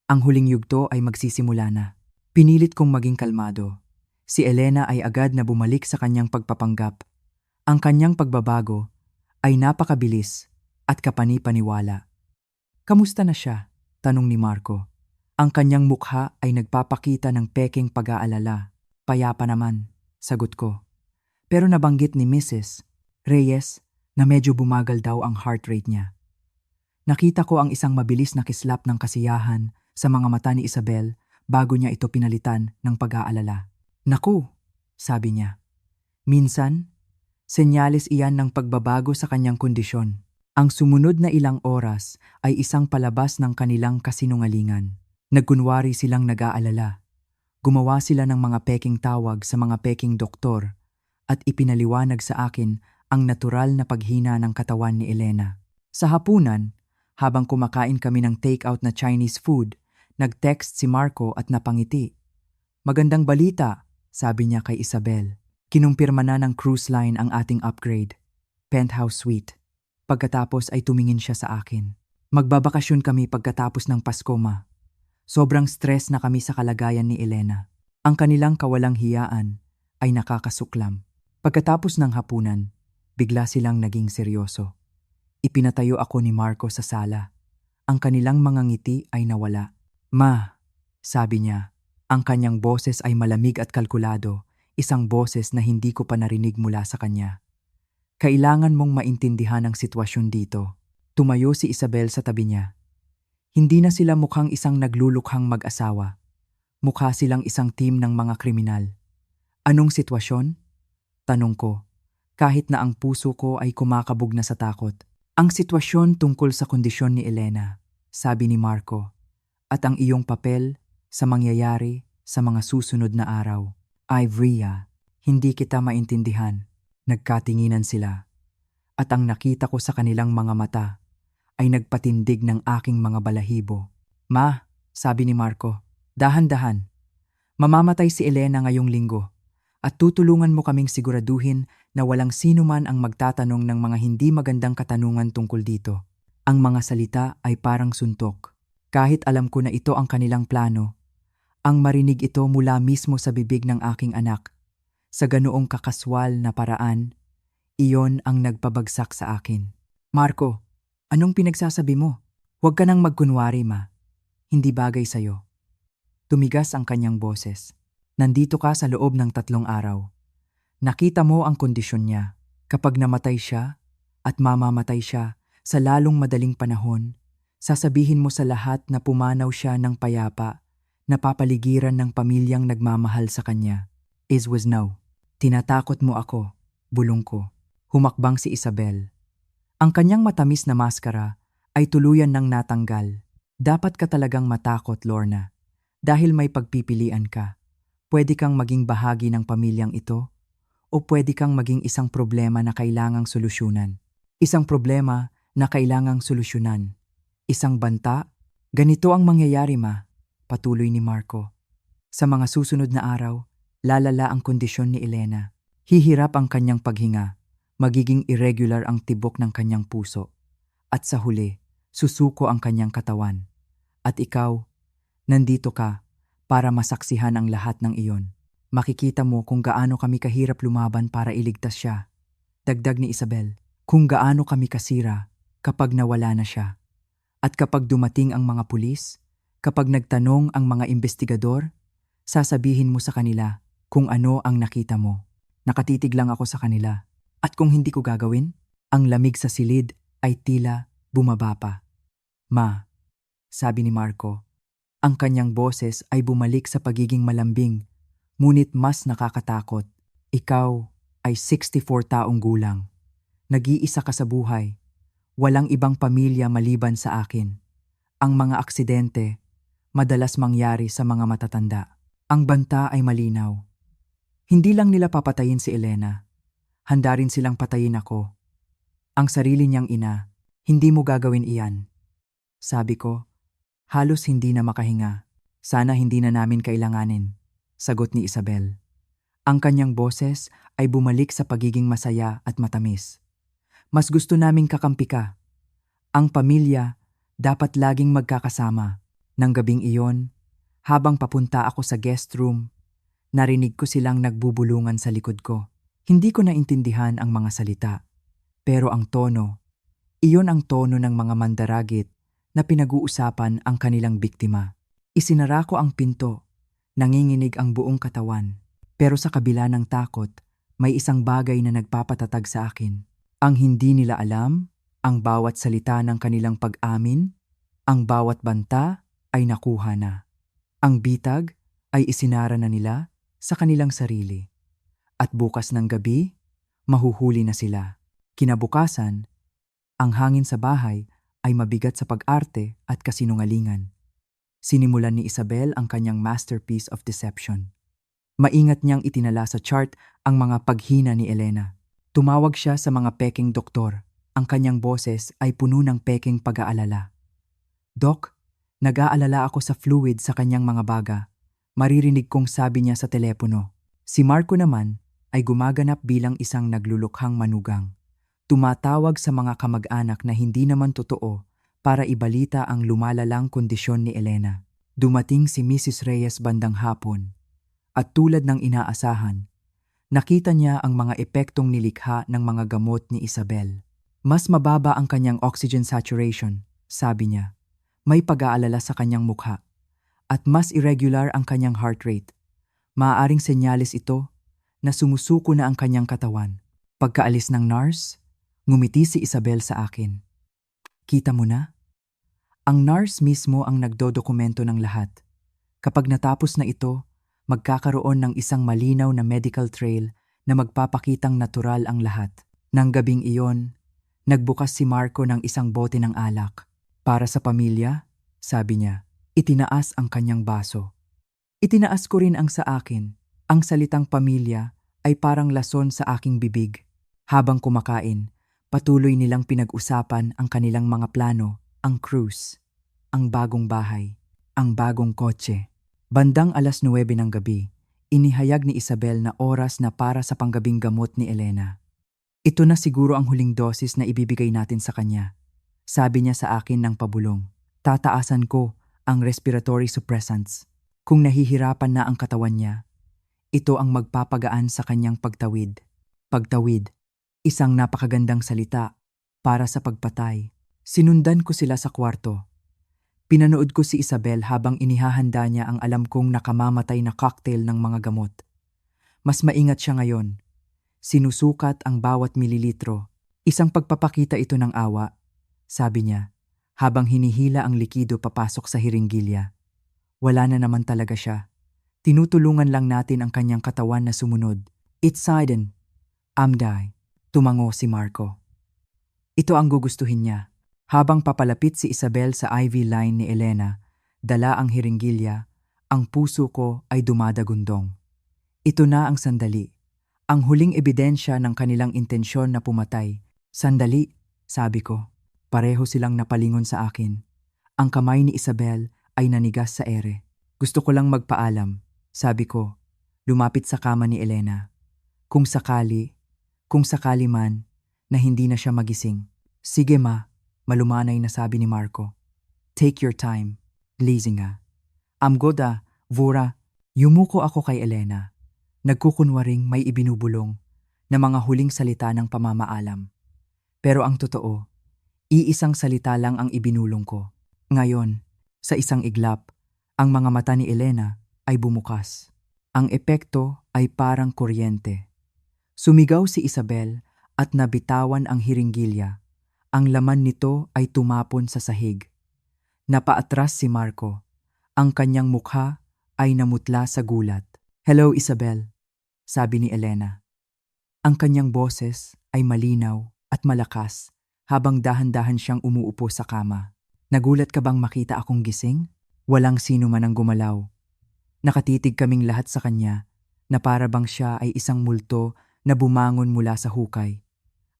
Ang huling yugto ay magsisimula na. Pinilit kong maging kalmado. Si Elena ay agad na bumalik sa kanyang pagpapanggap. Ang kanyang pagbabago ay napakabilis at kapani-paniwala. Kamusta na siya? Tanong ni Marco. Ang kanyang mukha ay nagpapakita ng peking pag-aalala. Payapa naman, sagot ko. Pero nabanggit ni Mrs. Reyes na medyo bumagal daw ang heart rate niya. Nakita ko ang isang mabilis na kislap ng kasiyahan sa mga mata ni Isabel bago niya ito pinalitan ng pag-aalala. Naku, sabi niya. Minsan, senyales iyan ng pagbabago sa kanyang kondisyon. Ang sumunod na ilang oras ay isang palabas ng kanilang kasinungalingan. Nagkunwari silang nag-aalala. Gumawa sila ng mga peking tawag sa mga peking doktor at ipinaliwanag sa akin ang natural na paghina ng katawan ni Elena. Sa hapunan, habang kumakain kami ng take-out na Chinese food, nag-text si Marco at napangiti. Magandang balita, sabi niya kay Isabel. Kinumpirma na ng cruise line ang ating upgrade. Penthouse suite. Pagkatapos ay tumingin siya sa akin. Magbabakasyon kami pagkatapos ng Pasko, ma. Sobrang stress na kami sa kalagayan ni Elena. Ang kanilang kawalang hiyaan ay nakakasuklam. Pagkatapos ng hapunan, bigla silang naging seryoso. Ipinatayo ako ni Marco sa sala. Ang kanilang mga ngiti ay nawala. Ma, sabi niya, ang kanyang boses ay malamig at kalkulado, isang boses na hindi ko pa narinig mula sa kanya. Kailangan mong maintindihan ang sitwasyon dito. Tumayo si Isabel sa tabi niya. Hindi na sila mukhang isang naglulukhang mag-asawa. Mukha silang isang team ng mga kriminal. Anong sitwasyon? Tanong ko, kahit na ang puso ko ay kumakabog na sa takot. Ang sitwasyon tungkol sa kondisyon ni Elena, sabi ni Marco. at ang iyong papel sa mangyayari sa mga susunod na araw. Ivrea, hindi kita maintindihan. Nagkatinginan sila, at ang nakita ko sa kanilang mga mata ay nagpatindig ng aking mga balahibo. Ma, sabi ni Marco, dahan-dahan. Mamamatay si Elena ngayong linggo at tutulungan mo kaming siguraduhin na walang sino man ang magtatanong ng mga hindi magandang katanungan tungkol dito. Ang mga salita ay parang suntok. Kahit alam ko na ito ang kanilang plano, ang marinig ito mula mismo sa bibig ng aking anak. Sa ganoong kakaswal na paraan, iyon ang nagpabagsak sa akin. Marco, anong pinagsasabi mo? Huwag ka nang magkunwari, ma. Hindi bagay sa'yo. Tumigas ang kanyang boses. Nandito ka sa loob ng 3 araw. Nakita mo ang kondisyon niya. Kapag namatay siya at mamamatay siya sa lalong madaling panahon, sasabihin mo sa lahat na pumanaw siya ng payapa, napapaligiran ng pamilyang nagmamahal sa kanya. Is was no. Tinatakot mo ako, bulong ko. Humakbang si Isabel. Ang kanyang matamis na maskara ay tuluyan ng natanggal. Dapat ka talagang matakot, Lorna. Dahil may pagpipilian ka. Pwede kang maging bahagi ng pamilyang ito o pwede kang maging isang problema na kailangang solusyonan. Isang problema na kailangang solusyonan. Isang banta, ganito ang mangyayari, ma, patuloy ni Marco. Sa mga susunod na araw, lalala ang kondisyon ni Elena. Hihirap ang kanyang paghinga, magiging irregular ang tibok ng kanyang puso, at sa huli, susuko ang kanyang katawan. At ikaw, nandito ka para masaksihan ang lahat ng iyon. Makikita mo kung gaano kami kahirap lumaban para iligtas siya. Dagdag ni Isabel, kung gaano kami kasira kapag nawala na siya. At kapag dumating ang mga pulis, kapag nagtanong ang mga investigador, sasabihin mo sa kanila kung ano ang nakita mo. Nakatitig lang ako sa kanila. At kung hindi ko gagawin, ang lamig sa silid ay tila bumaba pa. Ma, sabi ni Marco, ang kanyang boses ay bumalik sa pagiging malambing, ngunit mas nakakatakot. Ikaw ay 64 taong gulang. Nag-iisa ka sa buhay. Walang ibang pamilya maliban sa akin. Ang mga aksidente, madalas mangyari sa mga matatanda. Ang banta ay malinaw. Hindi lang nila papatayin si Elena. Handa rin silang patayin ako. Ang sarili niyang ina, hindi mo gagawin iyan. Sabi ko, halos hindi na makahinga. Sana hindi na namin kailanganin. Sagot ni Isabel. Ang kanyang boses ay bumalik sa pagiging masaya at matamis. Mas gusto naming kakampi ka. Ang pamilya dapat laging magkakasama. Nang gabing iyon, habang papunta ako sa guest room, narinig ko silang nagbubulungan sa likod ko. Hindi ko naintindihan ang mga salita, pero ang tono, iyon ang tono ng mga mandaragit na pinag-uusapan ang kanilang biktima. Isinara ko ang pinto, nanginginig ang buong katawan, pero sa kabila ng takot, may isang bagay na nagpapatatag sa akin. Ang hindi nila alam, ang bawat salita ng kanilang pag-amin, ang bawat banta ay nakuha na. Ang bitag ay isinara na nila sa kanilang sarili. At bukas ng gabi, mahuhuli na sila. Kinabukasan, ang hangin sa bahay ay mabigat sa pag-arte at kasinungalingan. Sinimulan ni Isabel ang kanyang masterpiece of deception. Maingat niyang itinala sa chart ang mga paghina ni Elena. Tumawag siya sa mga peking doktor. Ang kanyang boses ay puno ng peking pag-aalala. Doc, nag-aalala ako sa fluid sa kanyang mga baga. Maririnig kong sabi niya sa telepono. Si Marco naman ay gumaganap bilang isang naglulukhang manugang. Tumatawag sa mga kamag-anak na hindi naman totoo para ibalita ang lumalalang kondisyon ni Elena. Dumating si Mrs. Reyes bandang hapon at tulad ng inaasahan, nakita niya ang mga epektong nilikha ng mga gamot ni Isabel. Mas mababa ang kanyang oxygen saturation, sabi niya. May pag-aalala sa kanyang mukha at mas irregular ang kanyang heart rate. Maaaring senyales ito na sumusuko na ang kanyang katawan. Pagkaalis ng nurse, ngumiti si Isabel sa akin. Kita mo na? Ang nurse mismo ang nagdodokumento ng lahat. Kapag natapos na ito, magkakaroon ng isang malinaw na medical trail na magpapakitang natural ang lahat. Nang gabing iyon, nagbukas si Marco ng isang bote ng alak. Para sa pamilya, sabi niya. Itinaas ang kanyang baso. Itinaas ko rin ang sa akin. Ang salitang pamilya ay parang lason sa aking bibig. Habang kumakain, patuloy nilang pinag-usapan ang kanilang mga plano, ang cruise, ang bagong bahay, ang bagong kotse. Bandang 9:00 ng gabi, inihayag ni Isabel na oras na para sa panggabing gamot ni Elena. Ito na siguro ang huling dosis na ibibigay natin sa kanya. Sabi niya sa akin ng pabulong. Tataasan ko ang respiratory suppressants. Kung nahihirapan na ang katawan niya, ito ang magpapagaan sa kanyang pagtawid. Pagtawid, isang napakagandang salita para sa pagpatay. Sinundan ko sila sa kwarto. Pinanood ko si Isabel habang inihahanda niya ang alam kong nakamamatay na cocktail ng mga gamot. Mas maingat siya ngayon. Sinusukat ang bawat mililitro. Isang pagpapakita ito ng awa, sabi niya, habang hinihila ang likido papasok sa hiringgilya. Wala na naman talaga siya. Tinutulungan lang natin ang kanyang katawan na sumunod. It's sudden. Amday. Tumango si Marco. Ito ang gugustuhin niya. Habang papalapit si Isabel sa IV line ni Elena, dala ang hiringgilya, ang puso ko ay dumadagundong. Ito na ang sandali. Ang huling ebidensya ng kanilang intensyon na pumatay. Sandali, sabi ko. Pareho silang napalingon sa akin. Ang kamay ni Isabel ay nanigas sa ere. Gusto ko lang magpaalam, sabi ko. Lumapit sa kama ni Elena. Kung sakali man, na hindi na siya magising. Sige ma, malumanay na sabi ni Marco. Take your time, glazing nga. Amgoda, Vura, yumuko ako kay Elena. Nagkukunwaring may ibinubulong na mga huling salita ng pamamaalam. Pero ang totoo, iisang salita lang ang ibinulong ko. Ngayon, sa isang iglap, ang mga mata ni Elena ay bumukas. Ang epekto ay parang kuryente. Sumigaw si Isabel at nabitawan ang hiringgilya. Ang laman nito ay tumapon sa sahig. Napaatras si Marco. Ang kanyang mukha ay namutla sa gulat. Hello Isabel, sabi ni Elena. Ang kanyang boses ay malinaw at malakas habang dahan-dahan siyang umuupo sa kama. Nagulat ka bang makita akong gising? Walang sino man ang gumalaw. Nakatitig kaming lahat sa kanya na para bang siya ay isang multo na bumangon mula sa hukay.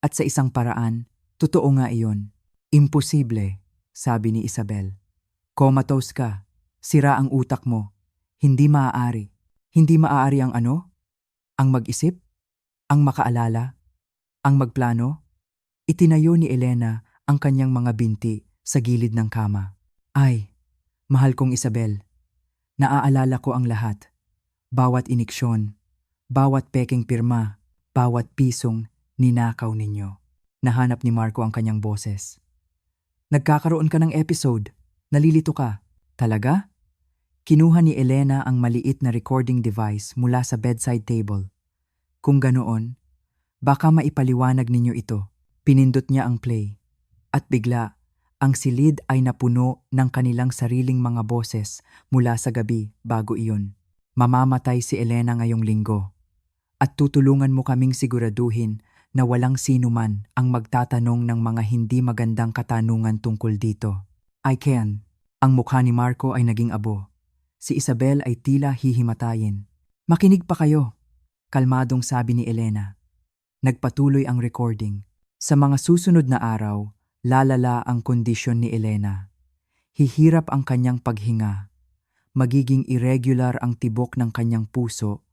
At sa isang paraan, totoo nga iyon. Imposible, sabi ni Isabel. Comatose ka. Sira ang utak mo. Hindi maaari. Hindi maaari ang ano? Ang mag-isip? Ang makaalala? Ang magplano? Itinayo ni Elena ang kanyang mga binti sa gilid ng kama. Ay, mahal kong Isabel. Naaalala ko ang lahat. Bawat iniksyon, bawat peking pirma, bawat pisong ninakaw ninyo. Nahanap ni Marco ang kanyang boses. Nagkakaroon ka ng episode. Nalilito ka. Talaga? Kinuha ni Elena ang maliit na recording device mula sa bedside table. Kung ganoon, baka maipaliwanag ninyo ito. Pinindot niya ang play. At bigla, ang silid ay napuno ng kanilang sariling mga boses mula sa gabi bago iyon. Mamamatay si Elena ngayong linggo. At tutulungan mo kaming siguraduhin na walang sino man ang magtatanong ng mga hindi magandang katanungan tungkol dito. I can. Ang mukha ni Marco ay naging abo. Si Isabel ay tila hihimatayin. Makinig pa kayo, kalmadong sabi ni Elena. Nagpatuloy ang recording. Sa mga susunod na araw, lalala ang kondisyon ni Elena. Hihirap ang kanyang paghinga. Magiging irregular ang tibok ng kanyang puso.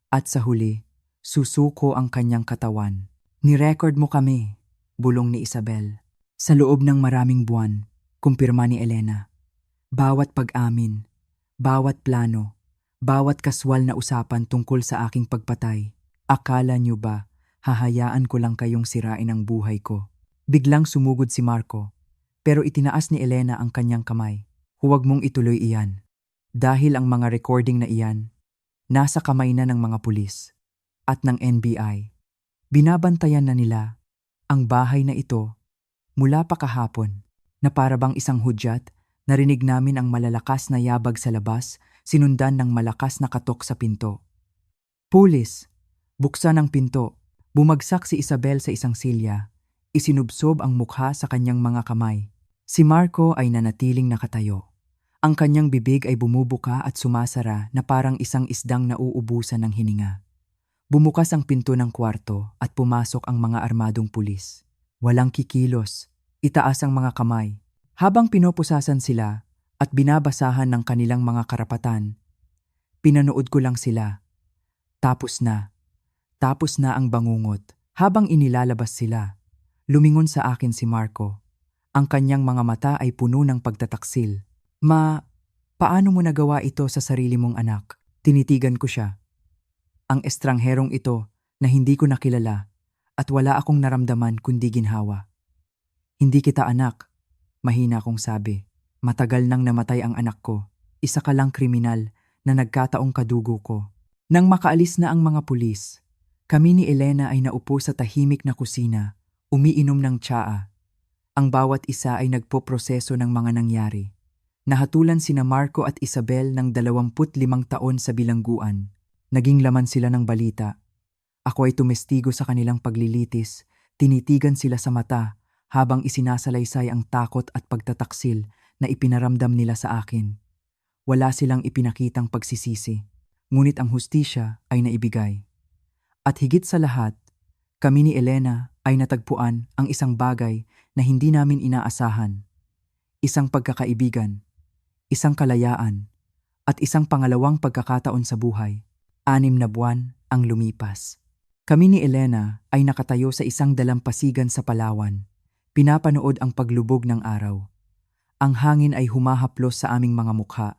At sa huli, susuko ang kanyang katawan. Ni-record mo kami, bulong ni Isabel. Sa loob ng maraming buwan, kumpirma ni Elena. Bawat pag-amin, bawat plano, bawat kaswal na usapan tungkol sa aking pagpatay. Akala niyo ba, hahayaan ko lang kayong sirain ang buhay ko? Biglang sumugod si Marco, pero itinaas ni Elena ang kanyang kamay. Huwag mong ituloy iyan. Dahil ang mga recording na iyan, nasa kamay na ng mga pulis at ng NBI. Binabantayan na nila ang bahay na ito mula pa kahapon na para bang isang hudyat. Narinig namin ang malalakas na yabag sa labas, sinundan ng malakas na katok sa pinto. Pulis! Buksan ang pinto. Bumagsak si Isabel sa isang silya. Isinubsob ang mukha sa kanyang mga kamay. Si Marco ay nanatiling nakatayo. Ang kanyang bibig ay bumubuka at sumasara na parang isang isdang nauubusan ng hininga. Bumukas ang pinto ng kwarto at pumasok ang mga armadong pulis. Walang kikilos, itaas ang mga kamay. Habang pinopusasan sila at binabasahan ng kanilang mga karapatan, pinanood ko lang sila. Tapos na. Tapos na ang bangungot. Habang inilalabas sila, lumingon sa akin si Marco. Ang kanyang mga mata ay puno ng pagtataksil. Paano mo nagawa ito sa sarili mong anak? Tinitigan ko siya. Ang estrangherong ito na hindi ko nakilala at wala akong naramdaman kundi ginhawa. Hindi kita anak, mahina kong sabi. Matagal nang namatay ang anak ko. Isa ka lang kriminal na nagkataong kadugo ko. Nang makaalis na ang mga pulis, kami ni Elena ay naupo sa tahimik na kusina, umiinom ng tsaa. Ang bawat isa ay nagpoproseso ng mga nangyari. Nahatulan sina Marco at Isabel ng 25 taon sa bilangguan. Naging laman sila ng balita. Ako ay tumestigo sa kanilang paglilitis, tinitigan sila sa mata habang isinasalaysay ang takot at pagtataksil na ipinaramdam nila sa akin. Wala silang ipinakitang pagsisisi, ngunit ang hustisya ay naibigay. At higit sa lahat, kami ni Elena ay natagpuan ang isang bagay na hindi namin inaasahan. Isang pagkakaibigan, isang kalayaan, at isang pangalawang pagkakataon sa buhay. 6 na buwan ang lumipas. Kami ni Elena ay nakatayo sa isang dalampasigan sa Palawan. Pinapanood ang paglubog ng araw. Ang hangin ay humahaplos sa aming mga mukha,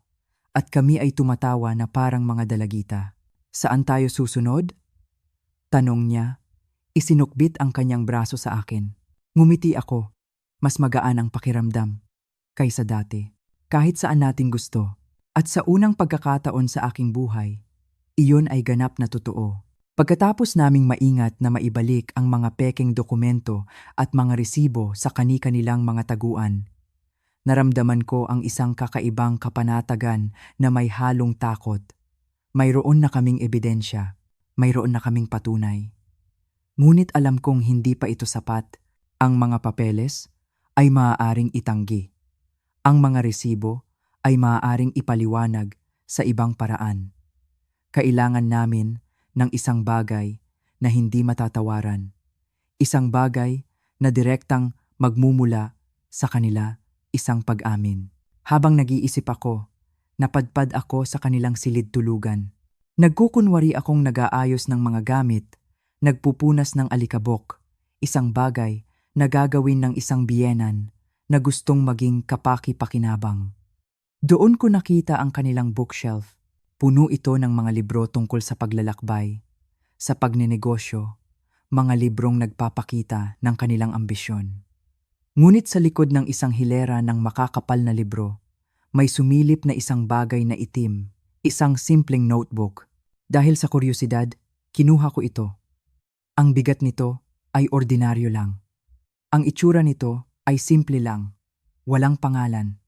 at kami ay tumatawa na parang mga dalagita. Saan tayo susunod? Tanong niya. Isinukbit ang kanyang braso sa akin. Ngumiti ako. Mas magaan ang pakiramdam kaysa dati. Kahit saan natin gusto. At sa unang pagkakataon sa aking buhay, iyon ay ganap na totoo. Pagkatapos naming maingat na maibalik ang mga pekeng dokumento at mga resibo sa kani-kanilang mga taguan, naramdaman ko ang isang kakaibang kapanatagan na may halong takot. Mayroon na kaming ebidensya, mayroon na kaming patunay. Ngunit alam kong hindi pa ito sapat. Ang mga papeles ay maaaring itanggi. Ang mga resibo ay maaaring ipaliwanag sa ibang paraan. Kailangan namin ng isang bagay na hindi matatawaran. Isang bagay na direktang magmumula sa kanila, isang pag-amin. Habang nag-iisip ako, napadpad ako sa kanilang silid tulugan. Nagkukunwari akong nag-aayos ng mga gamit, nagpupunas ng alikabok, isang bagay na gagawin ng isang biyenan na gustong maging kapaki-pakinabang. Doon ko nakita ang kanilang bookshelf. Puno ito ng mga libro tungkol sa paglalakbay, sa pagnenegosyo, mga librong nagpapakita ng kanilang ambisyon. Ngunit sa likod ng isang hilera ng makakapal na libro, may sumilip na isang bagay na itim, isang simpleng notebook. Dahil sa kuryosidad, kinuha ko ito. Ang bigat nito ay ordinaryo lang. Ang itsura nito ay simple lang, walang pangalan,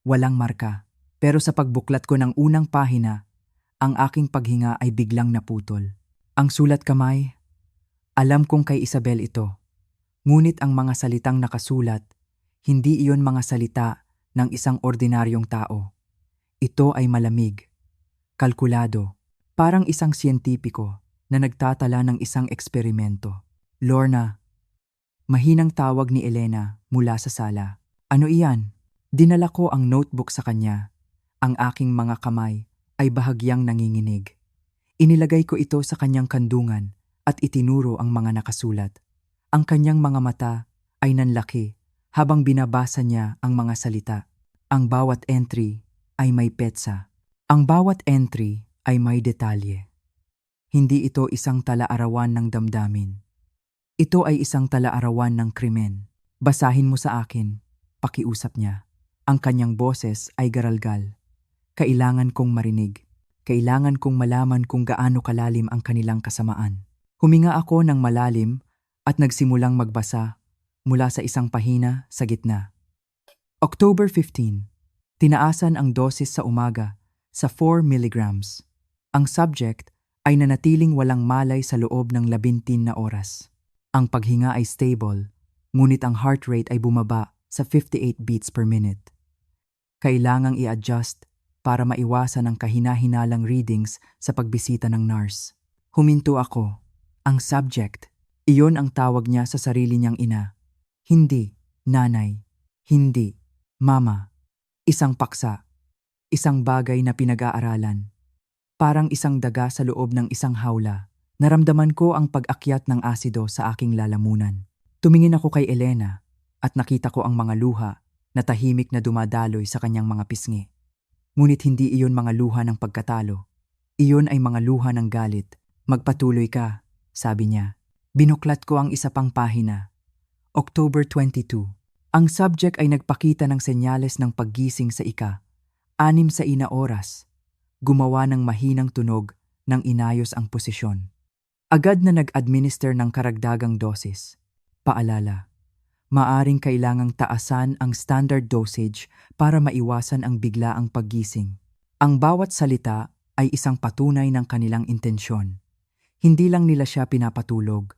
walang marka. Pero sa pagbuklat ko ng unang pahina, ang aking paghinga ay biglang naputol. Ang sulat kamay, alam kong kay Isabel ito. Ngunit ang mga salitang nakasulat, hindi iyon mga salita ng isang ordinaryong tao. Ito ay malamig, kalkulado, parang isang siyentipiko na nagtatala ng isang eksperimento. Lorna, mahinang tawag ni Elena mula sa sala. Ano iyan? Dinala ko ang notebook sa kanya. Ang aking mga kamay ay bahagyang nanginginig. Inilagay ko ito sa kanyang kandungan at itinuro ang mga nakasulat. Ang kanyang mga mata ay nanlaki habang binabasa niya ang mga salita. Ang bawat entry ay may petsa. Ang bawat entry ay may detalye. Hindi ito isang tala-arawan ng damdamin. Ito ay isang tala-arawan ng krimen. Basahin mo sa akin, pakiusap niya. Ang kanyang boses ay garalgal. Kailangan kong marinig. Kailangan kong malaman kung gaano kalalim ang kanilang kasamaan. Huminga ako ng malalim at nagsimulang magbasa mula sa isang pahina sa gitna. October 15. Tinaasan ang dosis sa umaga sa 4 milligrams. Ang subject ay nanatiling walang malay sa loob ng 13 na oras. Ang paghinga ay stable, ngunit ang heart rate ay bumaba sa 58 beats per minute. Kailangang i-adjust para maiwasan ang kahina-hinalang readings sa pagbisita ng nurse. Huminto ako. Ang subject. Iyon ang tawag niya sa sarili niyang ina. Hindi, nanay. Hindi, mama. Isang paksa. Isang bagay na pinag-aaralan. Parang isang daga sa loob ng isang hawla. Naramdaman ko ang pag-akyat ng asido sa aking lalamunan. Tumingin ako kay Elena at nakita ko ang mga luha na tahimik na dumadaloy sa kanyang mga pisngi. Ngunit hindi iyon mga luha ng pagkatalo. Iyon ay mga luha ng galit. Magpatuloy ka, sabi niya. Binuklat ko ang isa pang pahina. October 22. Ang subject ay nagpakita ng senyales ng paggising sa ika-6 oras. Gumawa ng mahinang tunog nang inayos ang posisyon. Agad na nag-administer ng karagdagang dosis. Paalala, maaring kailangang taasan ang standard dosage para maiwasan ang biglaang paggising. Ang bawat salita ay isang patunay ng kanilang intensyon. Hindi lang nila siya pinapatulog.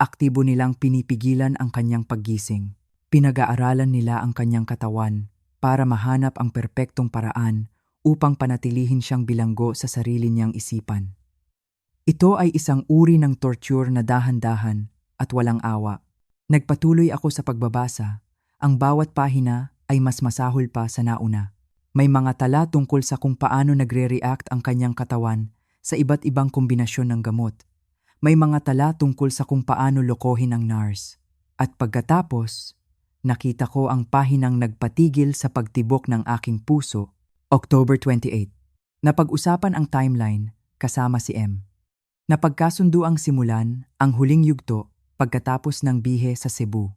Aktibo nilang pinipigilan ang kanyang paggising. Pinag-aaralan nila ang kanyang katawan para mahanap ang perpektong paraan upang panatilihin siyang bilanggo sa sarili niyang isipan. Ito ay isang uri ng torture na dahan-dahan at walang awa. Nagpatuloy ako sa pagbabasa. Ang bawat pahina ay mas masahol pa sa nauna. May mga tala tungkol sa kung paano nagre-react ang kanyang katawan sa iba't ibang kombinasyon ng gamot. May mga tala tungkol sa kung paano lokohin ang nurse. At pagkatapos, nakita ko ang pahinang nagpatigil sa pagtibok ng aking puso. October 28. Napag-usapan ang timeline kasama si M. Napagkasundo ang simulan ang huling yugto pagkatapos ng bihe sa Cebu.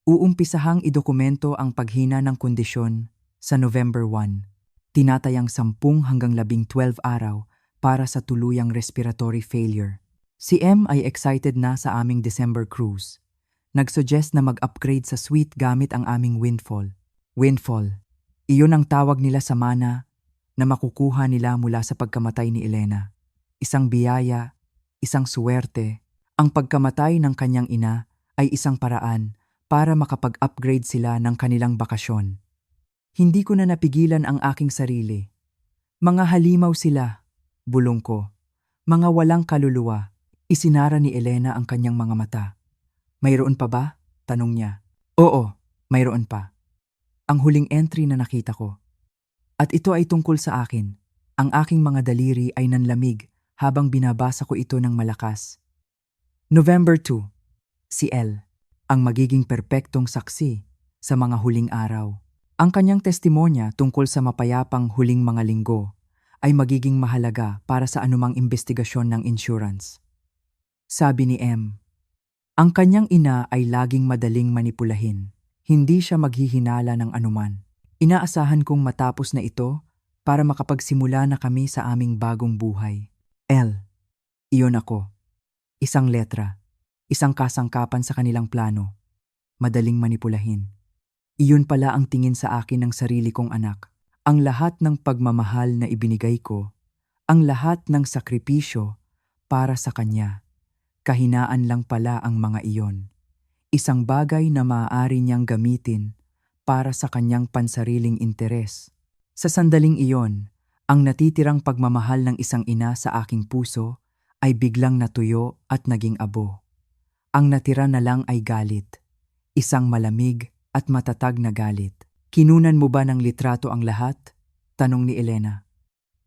Uumpisahang idokumento ang paghina ng kondisyon sa November 1. Tinatayang 10 hanggang 12 araw para sa tuluyang respiratory failure. Si M ay excited na sa aming December cruise. Nag-suggest na mag-upgrade sa suite gamit ang aming windfall. Windfall. Iyon ang tawag nila sa mana na makukuha nila mula sa pagkamatay ni Elena. Isang biyaya, isang suwerte. Ang pagkamatay ng kanyang ina ay isang paraan para makapag-upgrade sila ng kanilang bakasyon. Hindi ko na napigilan ang aking sarili. Mga halimaw sila, bulong ko. Mga walang kaluluwa. Isinara ni Elena ang kanyang mga mata. Mayroon pa ba? Tanong niya. Oo, mayroon pa. Ang huling entry na nakita ko. At ito ay tungkol sa akin. Ang aking mga daliri ay nanlamig habang binabasa ko ito ng malakas. November 2. Si L. Ang magiging perpektong saksi sa mga huling araw. Ang kanyang testimonya tungkol sa mapayapang huling mga linggo ay magiging mahalaga para sa anumang investigasyon ng insurance. Sabi ni M. Ang kanyang ina ay laging madaling manipulahin. Hindi siya maghihinala ng anuman. Inaasahan kong matapos na ito para makapagsimula na kami sa aming bagong buhay. L. Iyon ako. Isang letra. Isang kasangkapan sa kanilang plano. Madaling manipulahin. Iyon pala ang tingin sa akin ng sarili kong anak. Ang lahat ng pagmamahal na ibinigay ko. Ang lahat ng sakripisyo para sa kanya. Kahinaan lang pala ang mga iyon. Isang bagay na maaari niyang gamitin para sa kanyang pansariling interes. Sa sandaling iyon, ang natitirang pagmamahal ng isang ina sa aking puso ay biglang natuyo at naging abo. Ang natira na lang ay galit. Isang malamig at matatag na galit. Kinunan mo ba ng litrato ang lahat? Tanong ni Elena.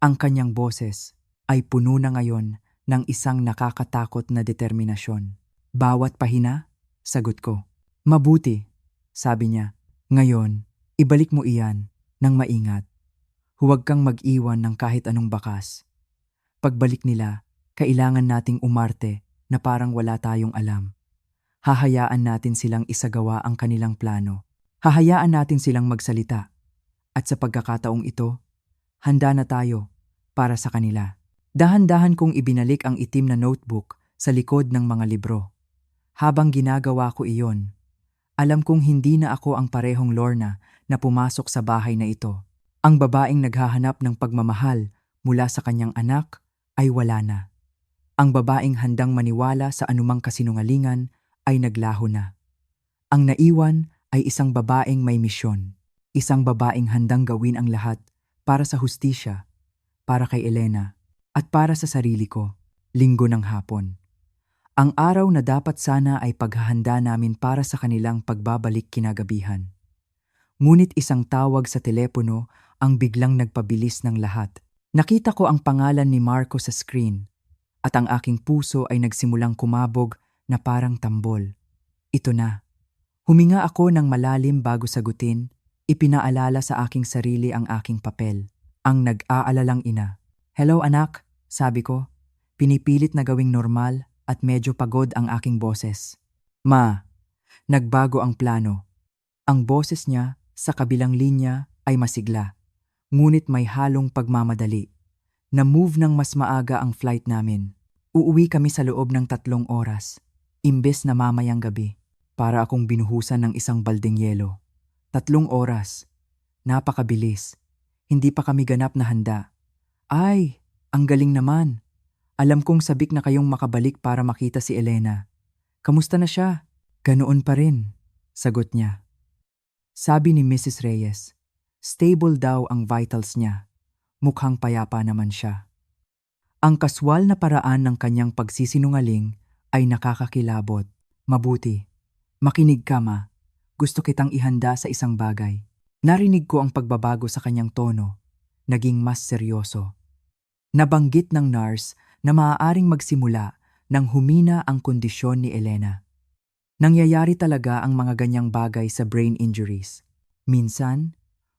Ang kanyang boses ay puno na ngayon ng isang nakakatakot na determinasyon. Bawat pahina? Sagot ko. Mabuti, sabi niya. Ngayon, ibalik mo iyan ng maingat. Huwag kang mag-iwan ng kahit anong bakas. Pagbalik nila, kailangan nating umarte na parang wala tayong alam. Hahayaan natin silang isagawa ang kanilang plano. Hahayaan natin silang magsalita. At sa pagkakataong ito, handa na tayo para sa kanila. Dahan-dahan kong ibinalik ang itim na notebook sa likod ng mga libro. Habang ginagawa ko iyon, alam kong hindi na ako ang parehong Lorna na pumasok sa bahay na ito. Ang babaeng naghahanap ng pagmamahal mula sa kanyang anak ay wala na. Ang babaeng handang maniwala sa anumang kasinungalingan ay naglaho na. Ang naiwan ay isang babaeng may misyon. Isang babaeng handang gawin ang lahat para sa hustisya, para kay Elena, at para sa sarili ko. Linggo ng hapon. Ang araw na dapat sana ay paghahanda namin para sa kanilang pagbabalik kinagabihan. Ngunit isang tawag sa telepono ang biglang nagpabilis ng lahat. Nakita ko ang pangalan ni Marco sa screen at ang aking puso ay nagsimulang kumabog na parang tambol. Ito na. Huminga ako ng malalim bago sagutin, ipinaalala sa aking sarili ang aking papel. Ang nag-aalalang ina. Hello anak, sabi ko. Pinipilit na gawing normal at medyo pagod ang aking boses. Ma, nagbago ang plano. Ang boses niya sa kabilang linya ay masigla, ngunit may halong pagmamadali. Na-move ng mas maaga ang flight namin. Uuwi kami sa loob ng 3 oras, imbes na mamayang gabi. Para akong binuhusan ng isang baldeng yelo. 3 oras. Napakabilis. Hindi pa kami ganap na handa. Ay, ang galing naman. Alam kong sabik na kayong makabalik para makita si Elena. Kamusta na siya? Ganoon pa rin, sagot niya. Sabi ni Mrs. Reyes, stable daw ang vitals niya. Mukhang payapa naman siya. Ang kaswal na paraan ng kanyang pagsisinungaling ay nakakakilabot. Mabuti. Makinig ka, ma. Gusto kitang ihanda sa isang bagay. Narinig ko ang pagbabago sa kanyang tono. Naging mas seryoso. Nabanggit ng nurse na maaaring magsimula nang humina ang kondisyon ni Elena. Nangyayari talaga ang mga ganyang bagay sa brain injuries. Minsan,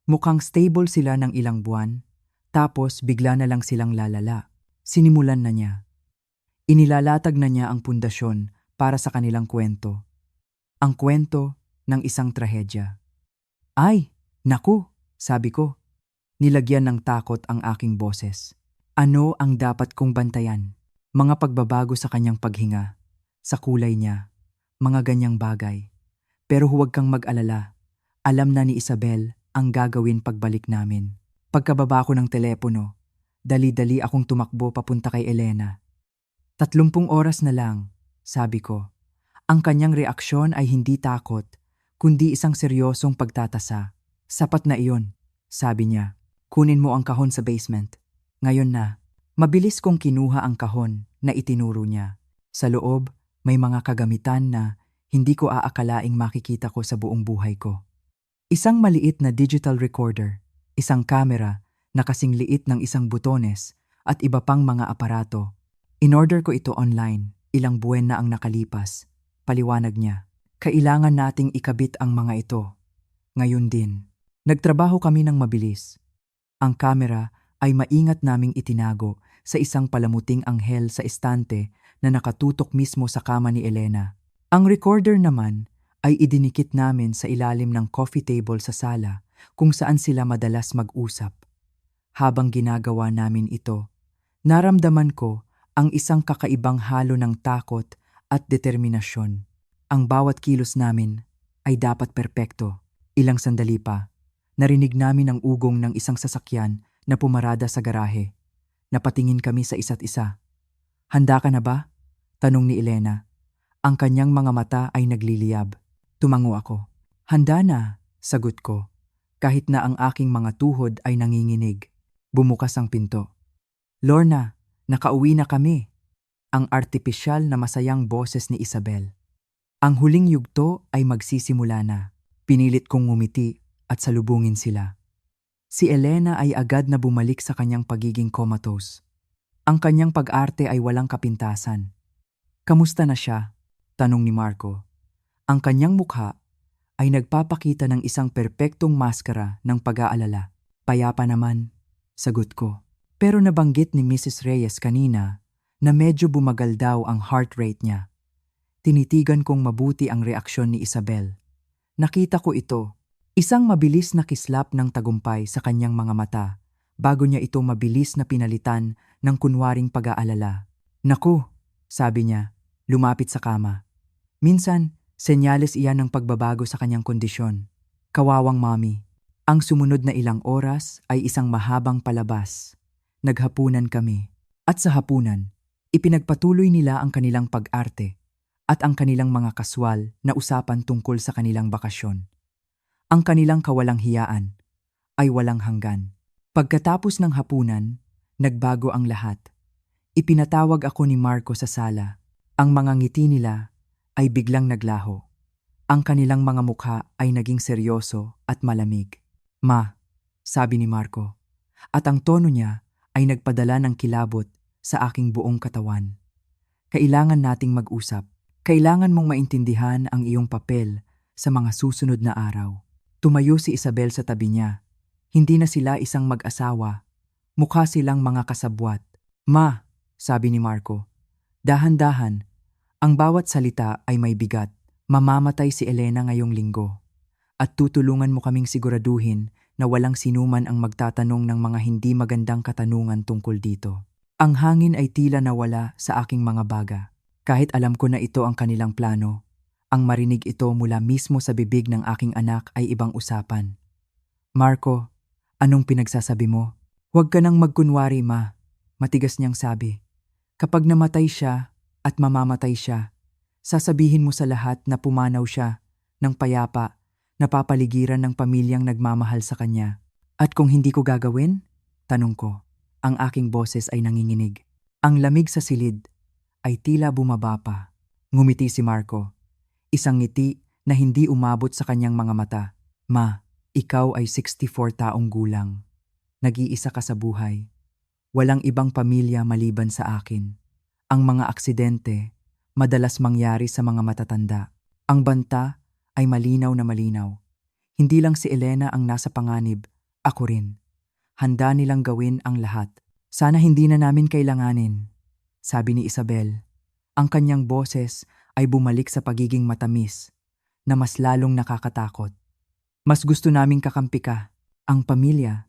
mukhang stable sila ng ilang buwan, tapos bigla na lang silang lalala. Sinimulan na niya. Inilalatag na niya ang pundasyon para sa kanilang kwento. Ang kwento ng isang trahedya. Ay, naku, sabi ko. Nilagyan ng takot ang aking boses. Ano ang dapat kong bantayan? Mga pagbabago sa kanyang paghinga, sa kulay niya, mga ganyang bagay. Pero huwag kang mag-alala. Alam na ni Isabel ang gagawin pagbalik namin. Pagkababa ko ng telepono, dali-dali akong tumakbo papunta kay Elena. 30 oras na lang, sabi ko. Ang kanyang reaksyon ay hindi takot, kundi isang seryosong pagtatasa. Sapat na iyon, sabi niya. Kunin mo ang kahon sa basement. Ngayon na, mabilis kong kinuha ang kahon na itinuro niya. Sa loob, may mga kagamitan na hindi ko aakalaing makikita ko sa buong buhay ko. Isang maliit na digital recorder, isang kamera na kasing liit ng isang butones at iba pang mga aparato. In-order ko ito online, ilang buwan na ang nakalipas. Paliwanag niya, kailangan nating ikabit ang mga ito. Ngayon din, nagtrabaho kami ng mabilis. Ang kamera ay maingat naming itinago sa isang palamuting anghel sa estante na nakatutok mismo sa kama ni Elena. Ang recorder naman ay idinikit namin sa ilalim ng coffee table sa sala kung saan sila madalas mag-usap. Habang ginagawa namin ito, naramdaman ko ang isang kakaibang halo ng takot at determinasyon. Ang bawat kilos namin ay dapat perpekto. Ilang sandali pa, narinig namin ang ugong ng isang sasakyan na pumarada sa garahe. Napatingin kami sa isa't isa. Handa ka na ba? Tanong ni Elena. Ang kanyang mga mata ay nagliliyab. Tumango ako. Handa na, sagot ko. Kahit na ang aking mga tuhod ay nanginginig. Bumukas ang pinto. Lorna, nakauwi na kami. Ang artipisyal na masayang boses ni Isabel. Ang huling yugto ay magsisimula na. Pinilit kong ngumiti at salubungin sila. Si Elena ay agad na bumalik sa kanyang pagiging comatose. Ang kanyang pag-arte ay walang kapintasan. Kamusta na siya? Tanong ni Marco. Ang kanyang mukha ay nagpapakita ng isang perpektong maskara ng pag-aalala. Payapa naman, sagot ko. Pero nabanggit ni Mrs. Reyes kanina na medyo bumagal daw ang heart rate niya. Tinitigan kong mabuti ang reaksyon ni Isabel. Nakita ko ito, isang mabilis na kislap ng tagumpay sa kanyang mga mata bago niya ito mabilis na pinalitan ng kunwaring pag-aalala. Naku, sabi niya, lumapit sa kama. Minsan, senyales iyan ng pagbabago sa kanyang kondisyon. Kawawang mami. Ang sumunod na ilang oras ay isang mahabang palabas. Naghapunan kami. At sa hapunan, ipinagpatuloy nila ang kanilang pag-arte at ang kanilang mga kaswal na usapan tungkol sa kanilang bakasyon. Ang kanilang kawalang hiyaan ay walang hanggan. Pagkatapos ng hapunan, nagbago ang lahat. Ipinatawag ako ni Marco sa sala. Ang mga ngiti nila ay biglang naglaho. Ang kanilang mga mukha ay naging seryoso at malamig. Ma, sabi ni Marco, at ang tono niya ay nagpadala ng kilabot sa aking buong katawan. Kailangan nating mag-usap. Kailangan mong maintindihan ang iyong papel sa mga susunod na araw. Tumayo si Isabel sa tabi niya. Hindi na sila isang mag-asawa. Mukha silang mga kasabwat. Ma, sabi ni Marco, dahan-dahan, ang bawat salita ay may bigat. Mamamatay si Elena ngayong linggo. At tutulungan mo kaming siguraduhin na walang sinuman ang magtatanong ng mga hindi magandang katanungan tungkol dito. Ang hangin ay tila nawala sa aking mga baga. Kahit alam ko na ito ang kanilang plano, ang marinig ito mula mismo sa bibig ng aking anak ay ibang usapan. Marco, anong pinagsasabi mo? Huwag ka nang magkunwari, ma. Matigas niyang sabi. Kapag namatay siya at mamamatay siya, sasabihin mo sa lahat na pumanaw siya ng payapa, napapaligiran ng pamilyang nagmamahal sa kanya. At kung hindi ko gagawin? Tanong ko. Ang aking boses ay nanginginig. Ang lamig sa silid ay tila bumaba pa. Ngumiti si Marco. Isang ngiti na hindi umabot sa kanyang mga mata. Ma, ikaw ay 64 taong gulang. Nag-iisa ka sa buhay. Walang ibang pamilya maliban sa akin. Ang mga aksidente madalas mangyari sa mga matatanda. Ang banta ay malinaw na malinaw. Hindi lang si Elena ang nasa panganib, ako rin. Handa nilang gawin ang lahat. Sana hindi na namin kailanganin, sabi ni Isabel. Ang kanyang boses ay bumalik sa pagiging matamis, na mas lalong nakakatakot. Mas gusto naming kakampi ka. Ang pamilya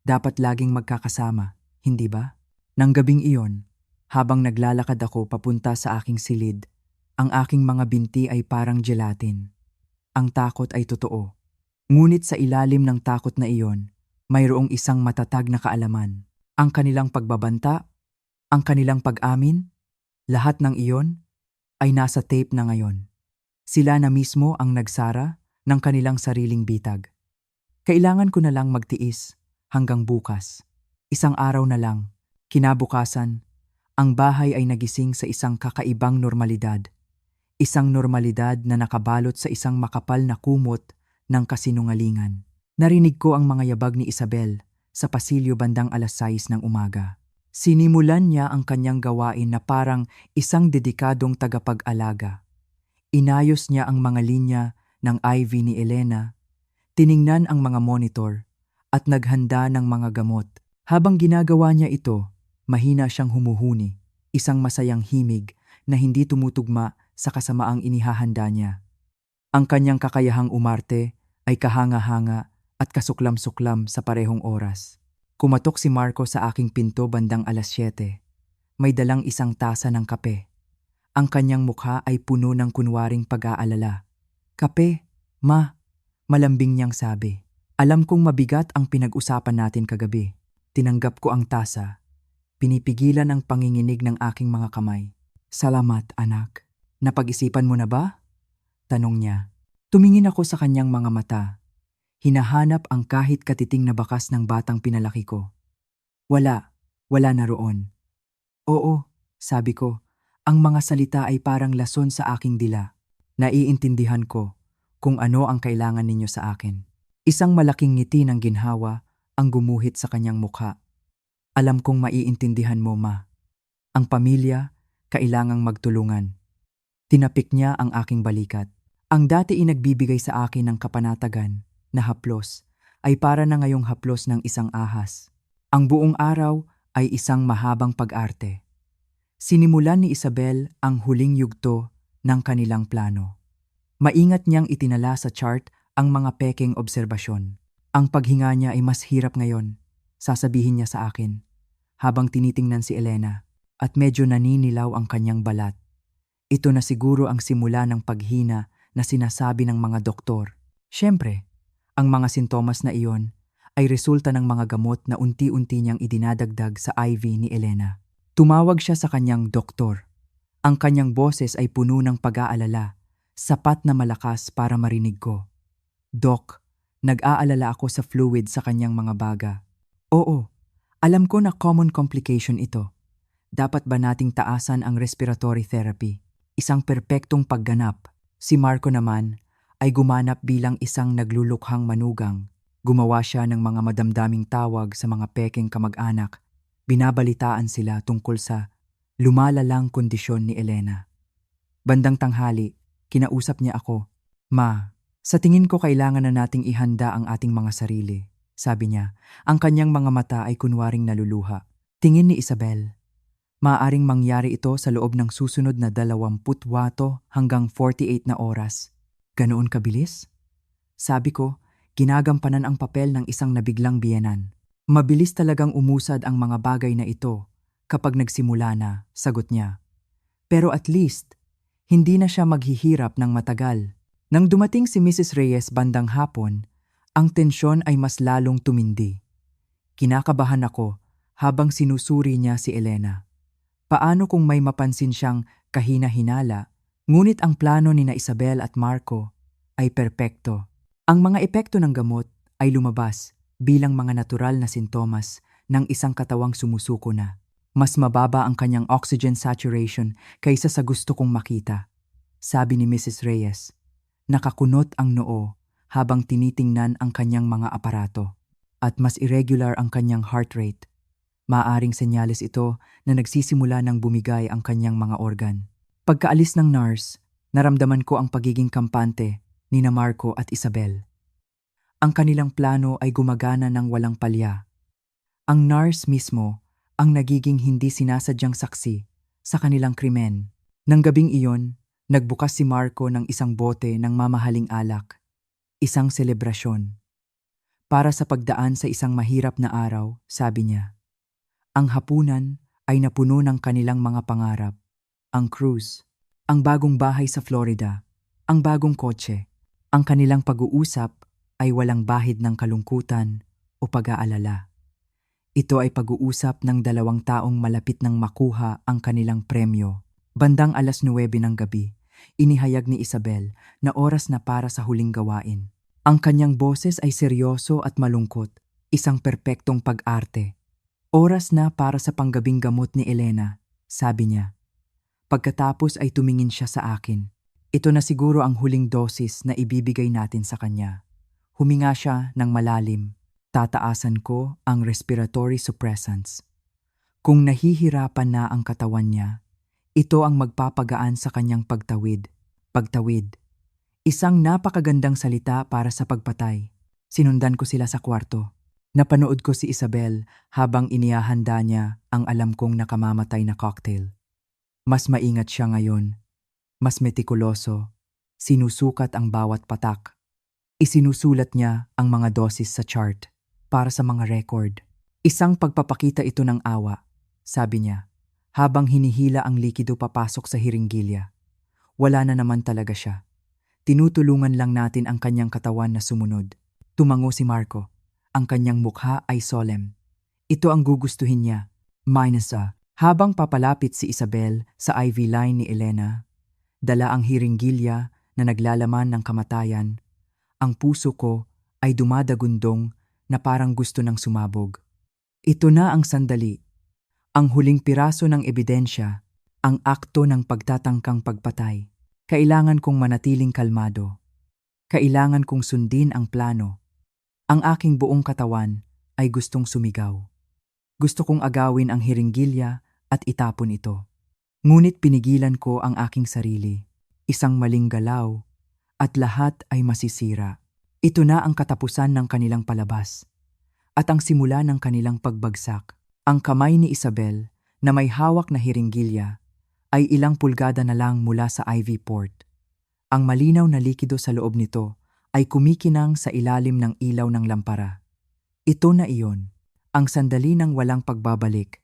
dapat laging magkakasama, hindi ba? Nang gabing iyon, habang naglalakad ako papunta sa aking silid, ang aking mga binti ay parang gelatin. Ang takot ay totoo. Ngunit sa ilalim ng takot na iyon, mayroong isang matatag na kaalaman. Ang kanilang pagbabanta, ang kanilang pag-amin, lahat ng iyon ay nasa tape na ngayon. Sila na mismo ang nagsara ng kanilang sariling bitag. Kailangan ko na lang magtiis hanggang bukas. Isang araw na lang, kinabukasan, ang bahay ay nagising sa isang kakaibang normalidad. Isang normalidad na nakabalot sa isang makapal na kumot ng kasinungalingan. Narinig ko ang mga yabag ni Isabel sa pasilyo bandang 6:00 ng umaga. Sinimulan niya ang kanyang gawain na parang isang dedikadong tagapag-alaga. Inayos niya ang mga linya ng IV ni Elena, tiningnan ang mga monitor, at naghanda ng mga gamot. Habang ginagawa niya ito, mahina siyang humuhuni, isang masayang himig na hindi tumutugma sa kasamaang inihahanda niya. Ang kanyang kakayahang umarte ay kahanga-hanga at kasuklam-suklam sa parehong oras. Kumatok si Marco sa aking pinto bandang 7:00. May dalang isang tasa ng kape. Ang kanyang mukha ay puno ng kunwaring pag-aalala. Kape, ma, malambing niyang sabi. Alam kong mabigat ang pinag-usapan natin kagabi. Tinanggap ko ang tasa. Pinipigilan ang panginginig ng aking mga kamay. Salamat, anak. Napag-isipan mo na ba? Tanong niya. Tumingin ako sa kanyang mga mata. Hinahanap ang kahit katiting na bakas ng batang pinalaki ko. Wala na roon. Oo, sabi ko, ang mga salita ay parang lason sa aking dila. Naiintindihan ko kung ano ang kailangan ninyo sa akin. Isang malaking ngiti ng ginhawa ang gumuhit sa kanyang mukha. Alam kong maiintindihan mo, ma. Ang pamilya, kailangang magtulungan. Tinapik niya ang aking balikat. Ang dati nagbibigay sa akin ng kapanatagan na haplos ay para na ngayong haplos ng isang ahas. Ang buong araw ay isang mahabang pag-arte. Sinimulan ni Isabel ang huling yugto ng kanilang plano. Maingat niyang itinala sa chart ang mga pekeng obserbasyon. Ang paghinga niya ay mas hirap ngayon, sasabihin niya sa akin, habang tinitingnan si Elena, at medyo naninilaw ang kanyang balat. Ito na siguro ang simula ng paghina na sinasabi ng mga doktor. Siyempre, ang mga sintomas na iyon ay resulta ng mga gamot na unti-unti niyang idinadagdag sa IV ni Elena. Tumawag siya sa kanyang doktor. Ang kanyang boses ay puno ng pag-aalala, sapat na malakas para marinig ko. Dok, Nag-aalala ako sa fluid sa kanyang mga baga. Oo, alam ko na common complication ito. Dapat ba nating taasan ang respiratory therapy? Isang perpektong pagganap. Si Marco naman ay gumanap bilang isang naglulukhang manugang. Gumawa siya ng mga madamdaming tawag sa mga pekeng kamag-anak. Binabalitaan sila tungkol sa lumalalang kondisyon ni Elena. Bandang tanghali, kinausap niya ako. Ma, sa tingin ko kailangan na nating ihanda ang ating mga sarili. Sabi niya, ang kanyang mga mata ay kunwaring naluluha. Tingin ni Isabel, maaaring mangyari ito sa loob ng susunod na 28 hanggang 48 na oras. Ganoon kabilis? Sabi ko, ginagampanan ang papel ng isang nabiglang biyenan. Mabilis talagang umusad ang mga bagay na ito kapag nagsimula na, sagot niya. Pero at least, hindi na siya maghihirap ng matagal. Nang dumating si Mrs. Reyes bandang hapon, ang tensyon ay mas lalong tumindi. Kinakabahan ako habang sinusuri niya si Elena. Paano kung may mapansin siyang kahina-hinala, ngunit ang plano ni na Isabel at Marco ay perpekto. Ang mga epekto ng gamot ay lumabas bilang mga natural na sintomas ng isang katawang sumusuko na. Mas mababa ang kanyang oxygen saturation kaysa sa gusto kong makita. Sabi ni Mrs. Reyes, nakakunot ang noo habang tinitingnan ang kanyang mga aparato. At mas irregular ang kanyang heart rate. Maaring senyales ito na nagsisimula ng bumigay ang kanyang mga organ. Pagkaalis ng nurse, naramdaman ko ang pagiging kampante ni na Marco at Isabel. Ang kanilang plano ay gumagana ng walang palya. Ang nurse mismo ang nagiging hindi sinasadyang saksi sa kanilang krimen. Nang gabing iyon, nagbukas si Marco ng isang bote ng mamahaling alak. Isang selebrasyon. Para sa pagdaan sa isang mahirap na araw, sabi niya. Ang hapunan ay napuno ng kanilang mga pangarap. Ang cruise, ang bagong bahay sa Florida, ang bagong kotse. Ang kanilang pag-uusap ay walang bahid ng kalungkutan o pag-aalala. Ito ay pag-uusap ng 2 taong malapit nang makuha ang kanilang premyo. Bandang 9:00 ng gabi, inihayag ni Isabel na oras na para sa huling gawain. Ang kanyang boses ay seryoso at malungkot, isang perpektong pag-arte. Oras na para sa panggabing gamot ni Elena, sabi niya. Pagkatapos ay tumingin siya sa akin. Ito na siguro ang huling dosis na ibibigay natin sa kanya. Huminga siya ng malalim. Tataasan ko ang respiratory suppressants. Kung nahihirapan na ang katawan niya, ito ang magpapagaan sa kanyang pagtawid. Pagtawid. Isang napakagandang salita para sa pagpatay. Sinundan ko sila sa kwarto. Napanood ko si Isabel habang inihahanda niya ang alam kong nakamamatay na cocktail. Mas maingat siya ngayon. Mas metikuloso. Sinusukat ang bawat patak. Isinusulat niya ang mga dosis sa chart para sa mga record. Isang pagpapakita ito ng awa, sabi niya, habang hinihila ang likido papasok sa hiringgilya. Wala na naman talaga siya. Tinutulungan lang natin ang kanyang katawan na sumunod. Tumango si Marco. Ang kanyang mukha ay solemn. Ito ang gugustuhin niya. -a. Habang papalapit si Isabel sa IV line ni Elena, dala ang hiringgilya na naglalaman ng kamatayan. Ang puso ko ay dumadagundong na parang gusto ng sumabog. Ito na ang sandali. Ang huling piraso ng ebidensya, ang akto ng pagtatangkang pagpatay. Kailangan kong manatiling kalmado. Kailangan kong sundin ang plano. Ang aking buong katawan ay gustong sumigaw. Gusto kong agawin ang hiringgilya at itapon ito. Ngunit pinigilan ko ang aking sarili. Isang maling galaw at lahat ay masisira. Ito na ang katapusan ng kanilang palabas at ang simula ng kanilang pagbagsak. Ang kamay ni Isabel na may hawak na hiringgilya ay ilang pulgada na lang mula sa IV port. Ang malinaw na likido sa loob nito ay kumikinang sa ilalim ng ilaw ng lampara. Ito na iyon, ang sandali ng walang pagbabalik.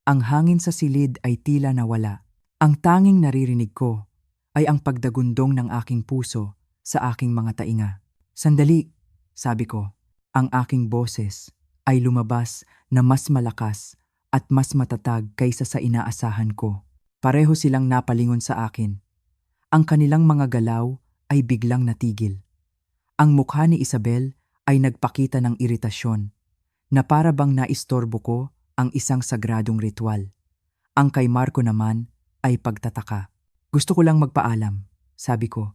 Ang hangin sa silid ay tila nawala. Ang tanging naririnig ko ay ang pagdagundong ng aking puso sa aking mga tainga. Sandali, sabi ko, ang aking boses ay lumabas na mas malakas at mas matatag kaysa sa inaasahan ko. Pareho silang napalingon sa akin. Ang kanilang mga galaw ay biglang natigil. Ang mukha ni Isabel ay nagpakita ng iritasyon na para bang naistorbo ko ang isang sagradong ritual. Ang kay Marco naman ay pagtataka. Gusto ko lang magpaalam, sabi ko.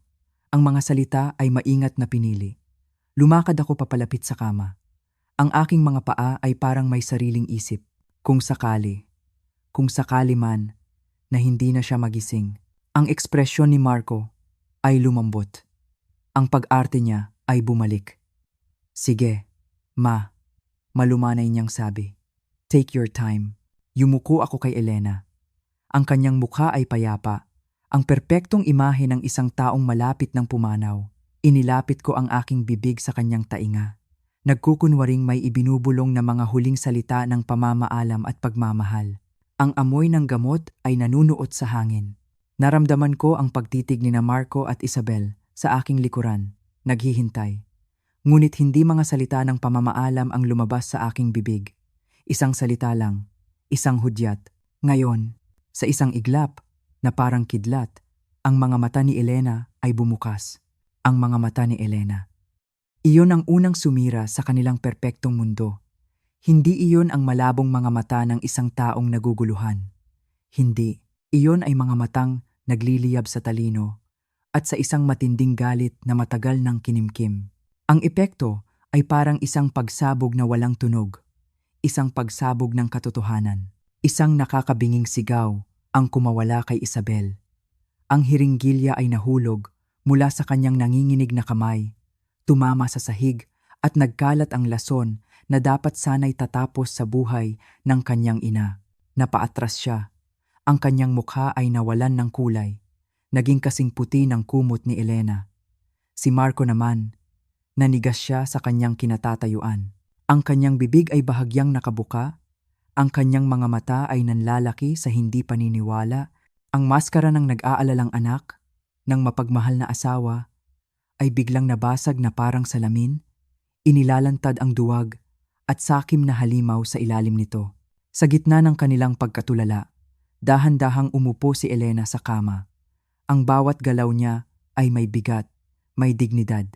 Ang mga salita ay maingat na pinili. Lumakad ako papalapit sa kama. Ang aking mga paa ay parang may sariling isip. Kung sakali man na hindi na siya magising. Ang ekspresyon ni Marco ay lumambot. Ang pag-arte niya ay bumalik. Sige, ma, malumanay niyang sabi. Take your time. Yumuko ako kay Elena. Ang kanyang mukha ay payapa. Ang perpektong imahe ng isang taong malapit ng pumanaw. Inilapit ko ang aking bibig sa kanyang tainga. Nagkukunwaring may ibinubulong na mga huling salita ng pamamaalam at pagmamahal. Ang amoy ng gamot ay nanunuot sa hangin. Naramdaman ko ang pagtitig ni na Marco at Isabel sa aking likuran, naghihintay. Ngunit hindi mga salita ng pamamaalam ang lumabas sa aking bibig. Isang salita lang, isang hudyat. Ngayon, sa isang iglap na parang kidlat, ang mga mata ni Elena ay bumukas. Ang mga mata ni Elena. Iyon ang unang sumira sa kanilang perpektong mundo. Hindi iyon ang malabong mga mata ng isang taong naguguluhan. Hindi, iyon ay mga matang nagliliyab sa talino at sa isang matinding galit na matagal ng kinimkim. Ang epekto ay parang isang pagsabog na walang tunog, isang pagsabog ng katotohanan, isang nakakabinging sigaw ang kumawala kay Isabel. Ang hiringgilya ay nahulog mula sa kanyang nanginginig na kamay, tumama sa sahig at nagkalat ang lason na dapat sana'y tatapos sa buhay ng kanyang ina. Napaatras siya. Ang kanyang mukha ay nawalan ng kulay, naging kasing puti ng kumot ni Elena. Si Marco naman, nanigas siya sa kanyang kinatatayuan. Ang kanyang bibig ay bahagyang nakabuka, ang kanyang mga mata ay nanlalaki sa hindi paniniwala, ang maskara ng nag-aalalang anak, ng mapagmahal na asawa, ay biglang nabasag na parang salamin, inilalantad ang duwag at sakim na halimaw sa ilalim nito. Sa gitna ng kanilang pagkatulala, dahan-dahang umupo si Elena sa kama. Ang bawat galaw niya ay may bigat, may dignidad.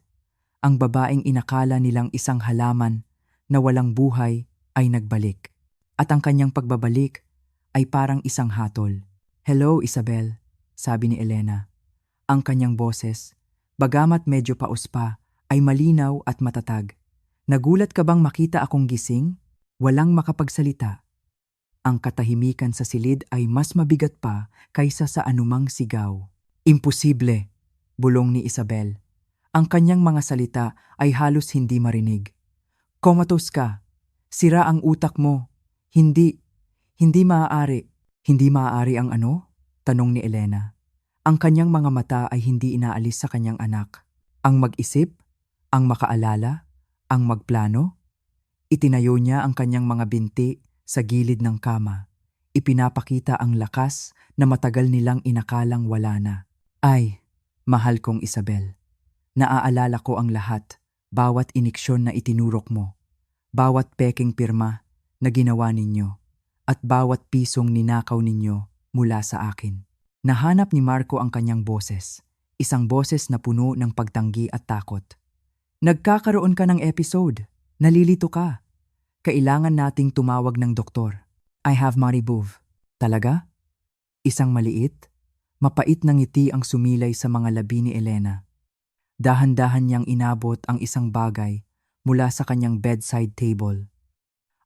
Ang babaeng inakala nilang isang halaman na walang buhay ay nagbalik. At ang kanyang pagbabalik ay parang isang hatol. "Hello, Isabel," sabi ni Elena. Ang kanyang boses, bagamat medyo paus pa, ay malinaw at matatag. "Nagulat ka bang makita akong gising?" Walang makapagsalita. Ang katahimikan sa silid ay mas mabigat pa kaysa sa anumang sigaw. "Imposible," bulong ni Isabel. Ang kanyang mga salita ay halos hindi marinig. "Comatose ka. Sira ang utak mo. Hindi maaari." "Hindi maaari ang ano?" tanong ni Elena. Ang kanyang mga mata ay hindi inaalis sa kanyang anak. Ang mag-isip, ang makaalala, ang magplano. Itinayo niya ang kanyang mga binti sa gilid ng kama. Ipinapakita ang lakas na matagal nilang inakalang wala na. "Ay, mahal kong Isabel, naaalala ko ang lahat, bawat iniksyon na itinurok mo, bawat peking pirma na ginawa ninyo, at bawat pisong ninakaw ninyo mula sa akin." Nahanap ni Marco ang kanyang boses, isang boses na puno ng pagtanggi at takot. "Nagkakaroon ka ng episode. Nalilito ka. Kailangan nating tumawag ng doktor. I have Maribov." "Talaga?" Isang maliit, mapait na ngiti ang sumilay sa mga labi ni Elena. Dahan-dahan niyang inabot ang isang bagay mula sa kanyang bedside table.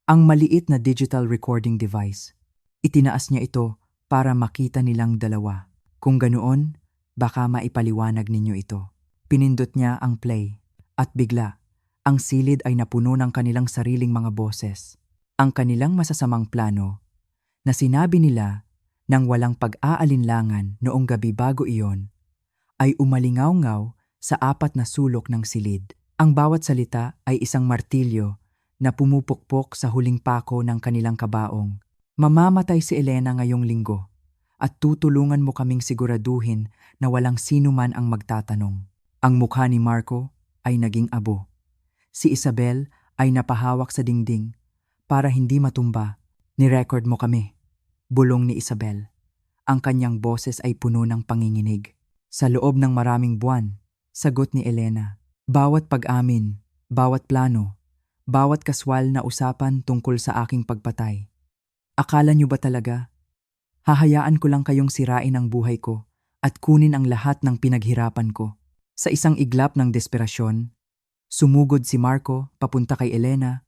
Ang maliit na digital recording device. Itinaas niya ito para makita nilang dalawa. "Kung ganoon, baka maipaliwanag ninyo ito." Pinindot niya ang play. At bigla, ang silid ay napuno ng kanilang sariling mga boses. Ang kanilang masasamang plano na sinabi nila nang walang pag-aalinlangan noong gabi bago iyon ay umalingaw-ngaw sa apat na sulok ng silid. Ang bawat salita ay isang martilyo na pumupukpok sa huling pako ng kanilang kabaong. "Mamamatay si Elena ngayong linggo at tutulungan mo kaming siguraduhin na walang sino man ang magtatanong." Ang mukha ni Marco ay naging abo. Si Isabel ay napahawak sa dingding para hindi matumba. "Ni-record mo kami," bulong ni Isabel. Ang kanyang boses ay puno ng panginginig. "Sa loob ng maraming buwan," sagot ni Elena. "Bawat pag-amin, bawat plano, bawat kaswal na usapan tungkol sa aking pagpatay. Akala niyo ba talaga? Hahayaan ko lang kayong sirain ang buhay ko at kunin ang lahat ng pinaghirapan ko. Sa isang iglap ng desperasyon, sumugod si Marco papunta kay Elena,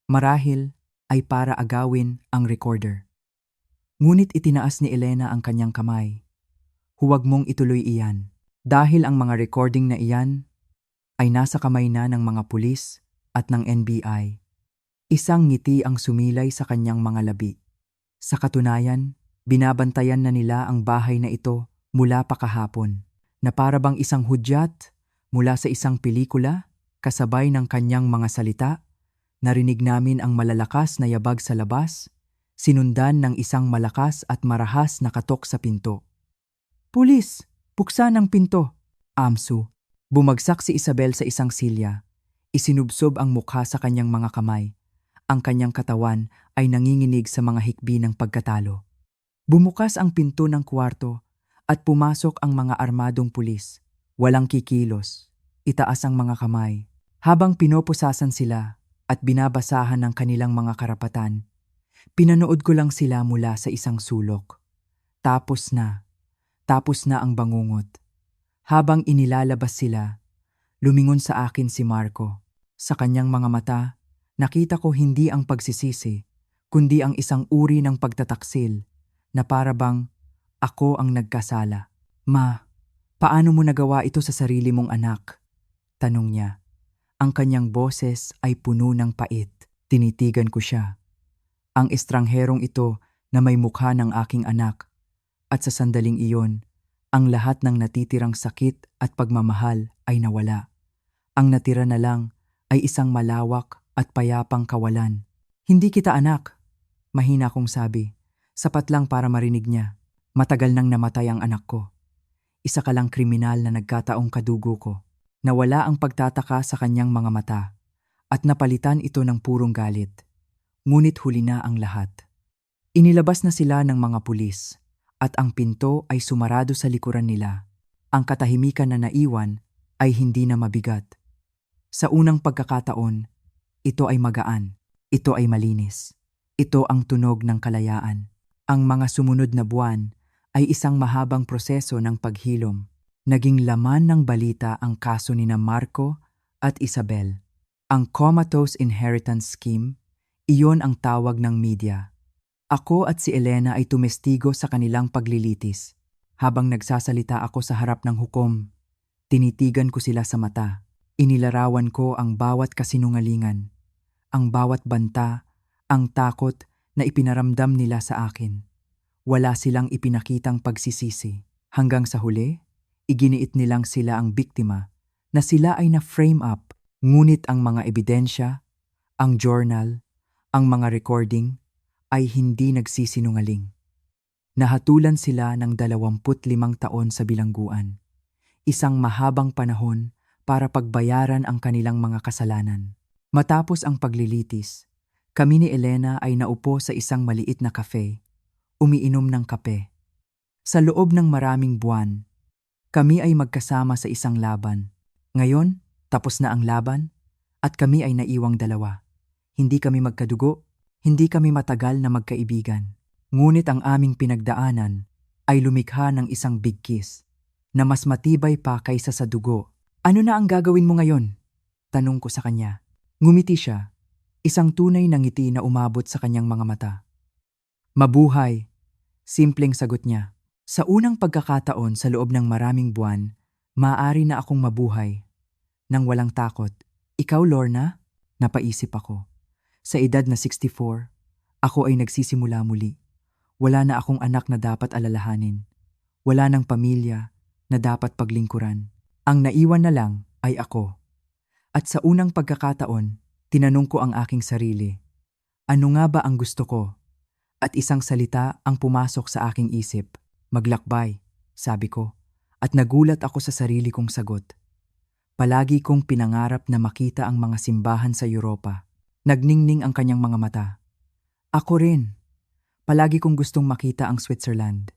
marahil ay para agawin ang recorder. Ngunit itinaas ni Elena ang kanyang kamay. Huwag mong ituloy iyan, dahil ang mga recording na iyan ay nasa kamay na ng mga pulis at ng NBI. Isang ngiti ang sumilay sa kanyang mga labi. Sa katunayan, binabantayan na nila ang bahay na ito mula pa kahapon, na para bang isang hudyat mula sa isang pelikula, kasabay ng kanyang mga salita. Narinig namin ang malalakas na yabag sa labas, sinundan ng isang malakas at marahas na katok sa pinto. Pulis! Buksan ang pinto! Amsu. Bumagsak si Isabel sa isang silya. Isinubsob ang mukha sa kanyang mga kamay. Ang kanyang katawan ay nanginginig sa mga hikbi ng pagkatalo. Bumukas ang pinto ng kwarto at pumasok ang mga armadong pulis. Walang kikilos. Itaas ang mga kamay. Habang pinopusasan sila at binabasahan ng kanilang mga karapatan, pinanood ko lang sila mula sa isang sulok. Tapos na ang bangungot. Habang inilalabas sila, lumingon sa akin si Marco. Sa kanyang mga mata, nakita ko hindi ang pagsisisi, kundi ang isang uri ng pagtataksil na para bang ako ang nagkasala. Ma, paano mo nagawa ito sa sarili mong anak? Tanong niya. Ang kanyang boses ay puno ng pait. Tinitigan ko siya. Ang estrangherong ito na may mukha ng aking anak. At sa sandaling iyon, ang lahat ng natitirang sakit at pagmamahal ay nawala. Ang natira na lang ay isang malawak at payapang kawalan. Hindi kita anak, mahina kong sabi. Sapat lang para marinig niya. Matagal nang namatay ang anak ko. Isa ka lang kriminal na nagkataong kadugo ko. Nawala ang pagtataka sa kanyang mga mata at napalitan ito ng purong galit. Ngunit huli na ang lahat. Inilabas na sila ng mga pulis at ang pinto ay sumarado sa likuran nila. Ang katahimikan na naiwan ay hindi na mabigat. Sa unang pagkakataon, ito ay magaan, ito ay malinis. Ito ang tunog ng kalayaan. Ang mga sumunod na buwan ay isang mahabang proseso ng paghilom. Naging laman ng balita ang kaso ni Marco at Isabel. Ang comatose inheritance scheme, iyon ang tawag ng media. Ako at si Elena ay tumestigo sa kanilang paglilitis. Habang nagsasalita ako sa harap ng hukom, tinitigan ko sila sa mata. Inilarawan ko ang bawat kasinungalingan, ang bawat banta, ang takot na ipinaramdam nila sa akin. Wala silang ipinakitang pagsisisi. Hanggang sa huli, iginiit nilang sila ang biktima, na sila ay na-frame up, ngunit ang mga ebidensya, ang journal, ang mga recording, ay hindi nagsisinungaling. Nahatulan sila ng 25 taon sa bilangguan, isang mahabang panahon para pagbayaran ang kanilang mga kasalanan. Matapos ang paglilitis, kami ni Elena ay naupo sa isang maliit na cafe, umiinom ng kape. Sa loob ng maraming buwan, kami ay magkasama sa isang laban. Ngayon, tapos na ang laban at kami ay naiwang dalawa. Hindi kami magkadugo, hindi kami matagal na magkaibigan. Ngunit ang aming pinagdaanan ay lumikha ng isang big kiss na mas matibay pa kaysa sa dugo. Ano na ang gagawin mo ngayon? Tanong ko sa kanya. Ngumiti siya, isang tunay na ngiti na umabot sa kanyang mga mata. Mabuhay, simpleng sagot niya. Sa unang pagkakataon sa loob ng maraming buwan, maaari na akong mabuhay. Nang walang takot. Ikaw, Lorna? Napaisip ako. Sa edad na 64, ako ay nagsisimula muli. Wala na akong anak na dapat alalahanin. Wala nang pamilya na dapat paglingkuran. Ang naiwan na lang ay ako. At sa unang pagkakataon, tinanong ko ang aking sarili. Ano nga ba ang gusto ko? At isang salita ang pumasok sa aking isip. Maglakbay, sabi ko, at nagulat ako sa sarili kong sagot. Palagi kong pinangarap na makita ang mga simbahan sa Europa. Nagningning ang kanyang mga mata. Ako rin. Palagi kong gustong makita ang Switzerland.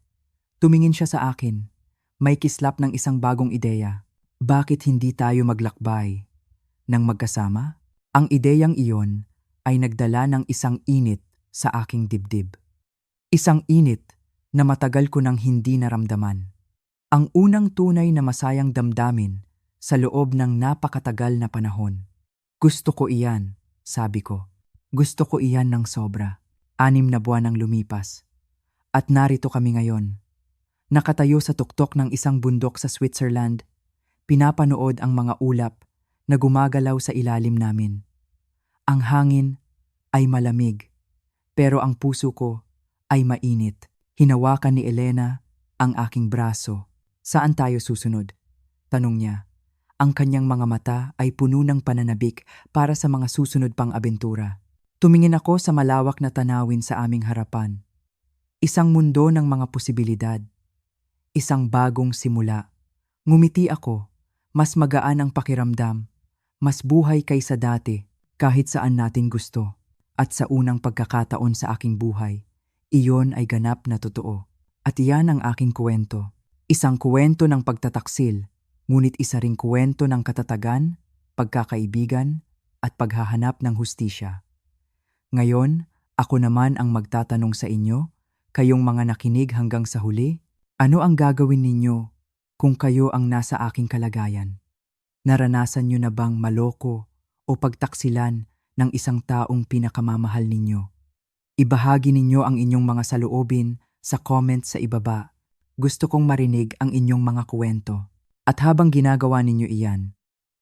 Tumingin siya sa akin. May kislap ng isang bagong ideya. Bakit hindi tayo maglakbay? nang magkasama? Ang ideyang iyon ay nagdala ng isang init sa aking dibdib. Isang init na matagal ko nang hindi naramdaman. Ang unang tunay na masayang damdamin sa loob ng napakatagal na panahon. Gusto ko iyan, sabi ko. Gusto ko iyan ng sobra. 6 na buwan ang lumipas. At narito kami ngayon. Nakatayo sa tuktok ng isang bundok sa Switzerland, pinapanood ang mga ulap na gumagalaw sa ilalim namin. Ang hangin ay malamig, pero ang puso ko ay mainit. Hinawakan ni Elena ang aking braso. Saan tayo susunod? Tanong niya. Ang kanyang mga mata ay puno ng pananabik para sa mga susunod pang abentura. Tumingin ako sa malawak na tanawin sa aming harapan. Isang mundo ng mga posibilidad. Isang bagong simula. Ngumiti ako. Mas magaan ang pakiramdam. Mas buhay kaysa dati, kahit saan natin gusto. At sa unang pagkakataon sa aking buhay, iyon ay ganap na totoo. At iyan ang aking kwento. Isang kwento ng pagtataksil, ngunit isa ring kwento ng katatagan, pagkakaibigan, at paghahanap ng hustisya. Ngayon, ako naman ang magtatanong sa inyo, kayong mga nakinig hanggang sa huli, ano ang gagawin ninyo kung kayo ang nasa aking kalagayan? Naranasan nyo na bang maloko o pagtaksilan ng isang taong pinakamamahal ninyo? Ibahagi ninyo ang inyong mga saloobin sa comment sa ibaba. Gusto kong marinig ang inyong mga kwento. At habang ginagawa ninyo iyan,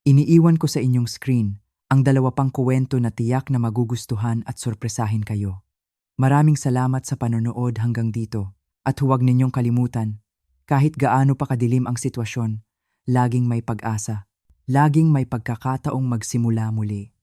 iniiwan ko sa inyong screen ang 2 pang kwento na tiyak na magugustuhan at sorpresahin kayo. Maraming salamat sa panonood hanggang dito. At huwag ninyong kalimutan, kahit gaano pa kadilim ang sitwasyon, laging may pag-asa, laging may pagkakataong magsimula muli.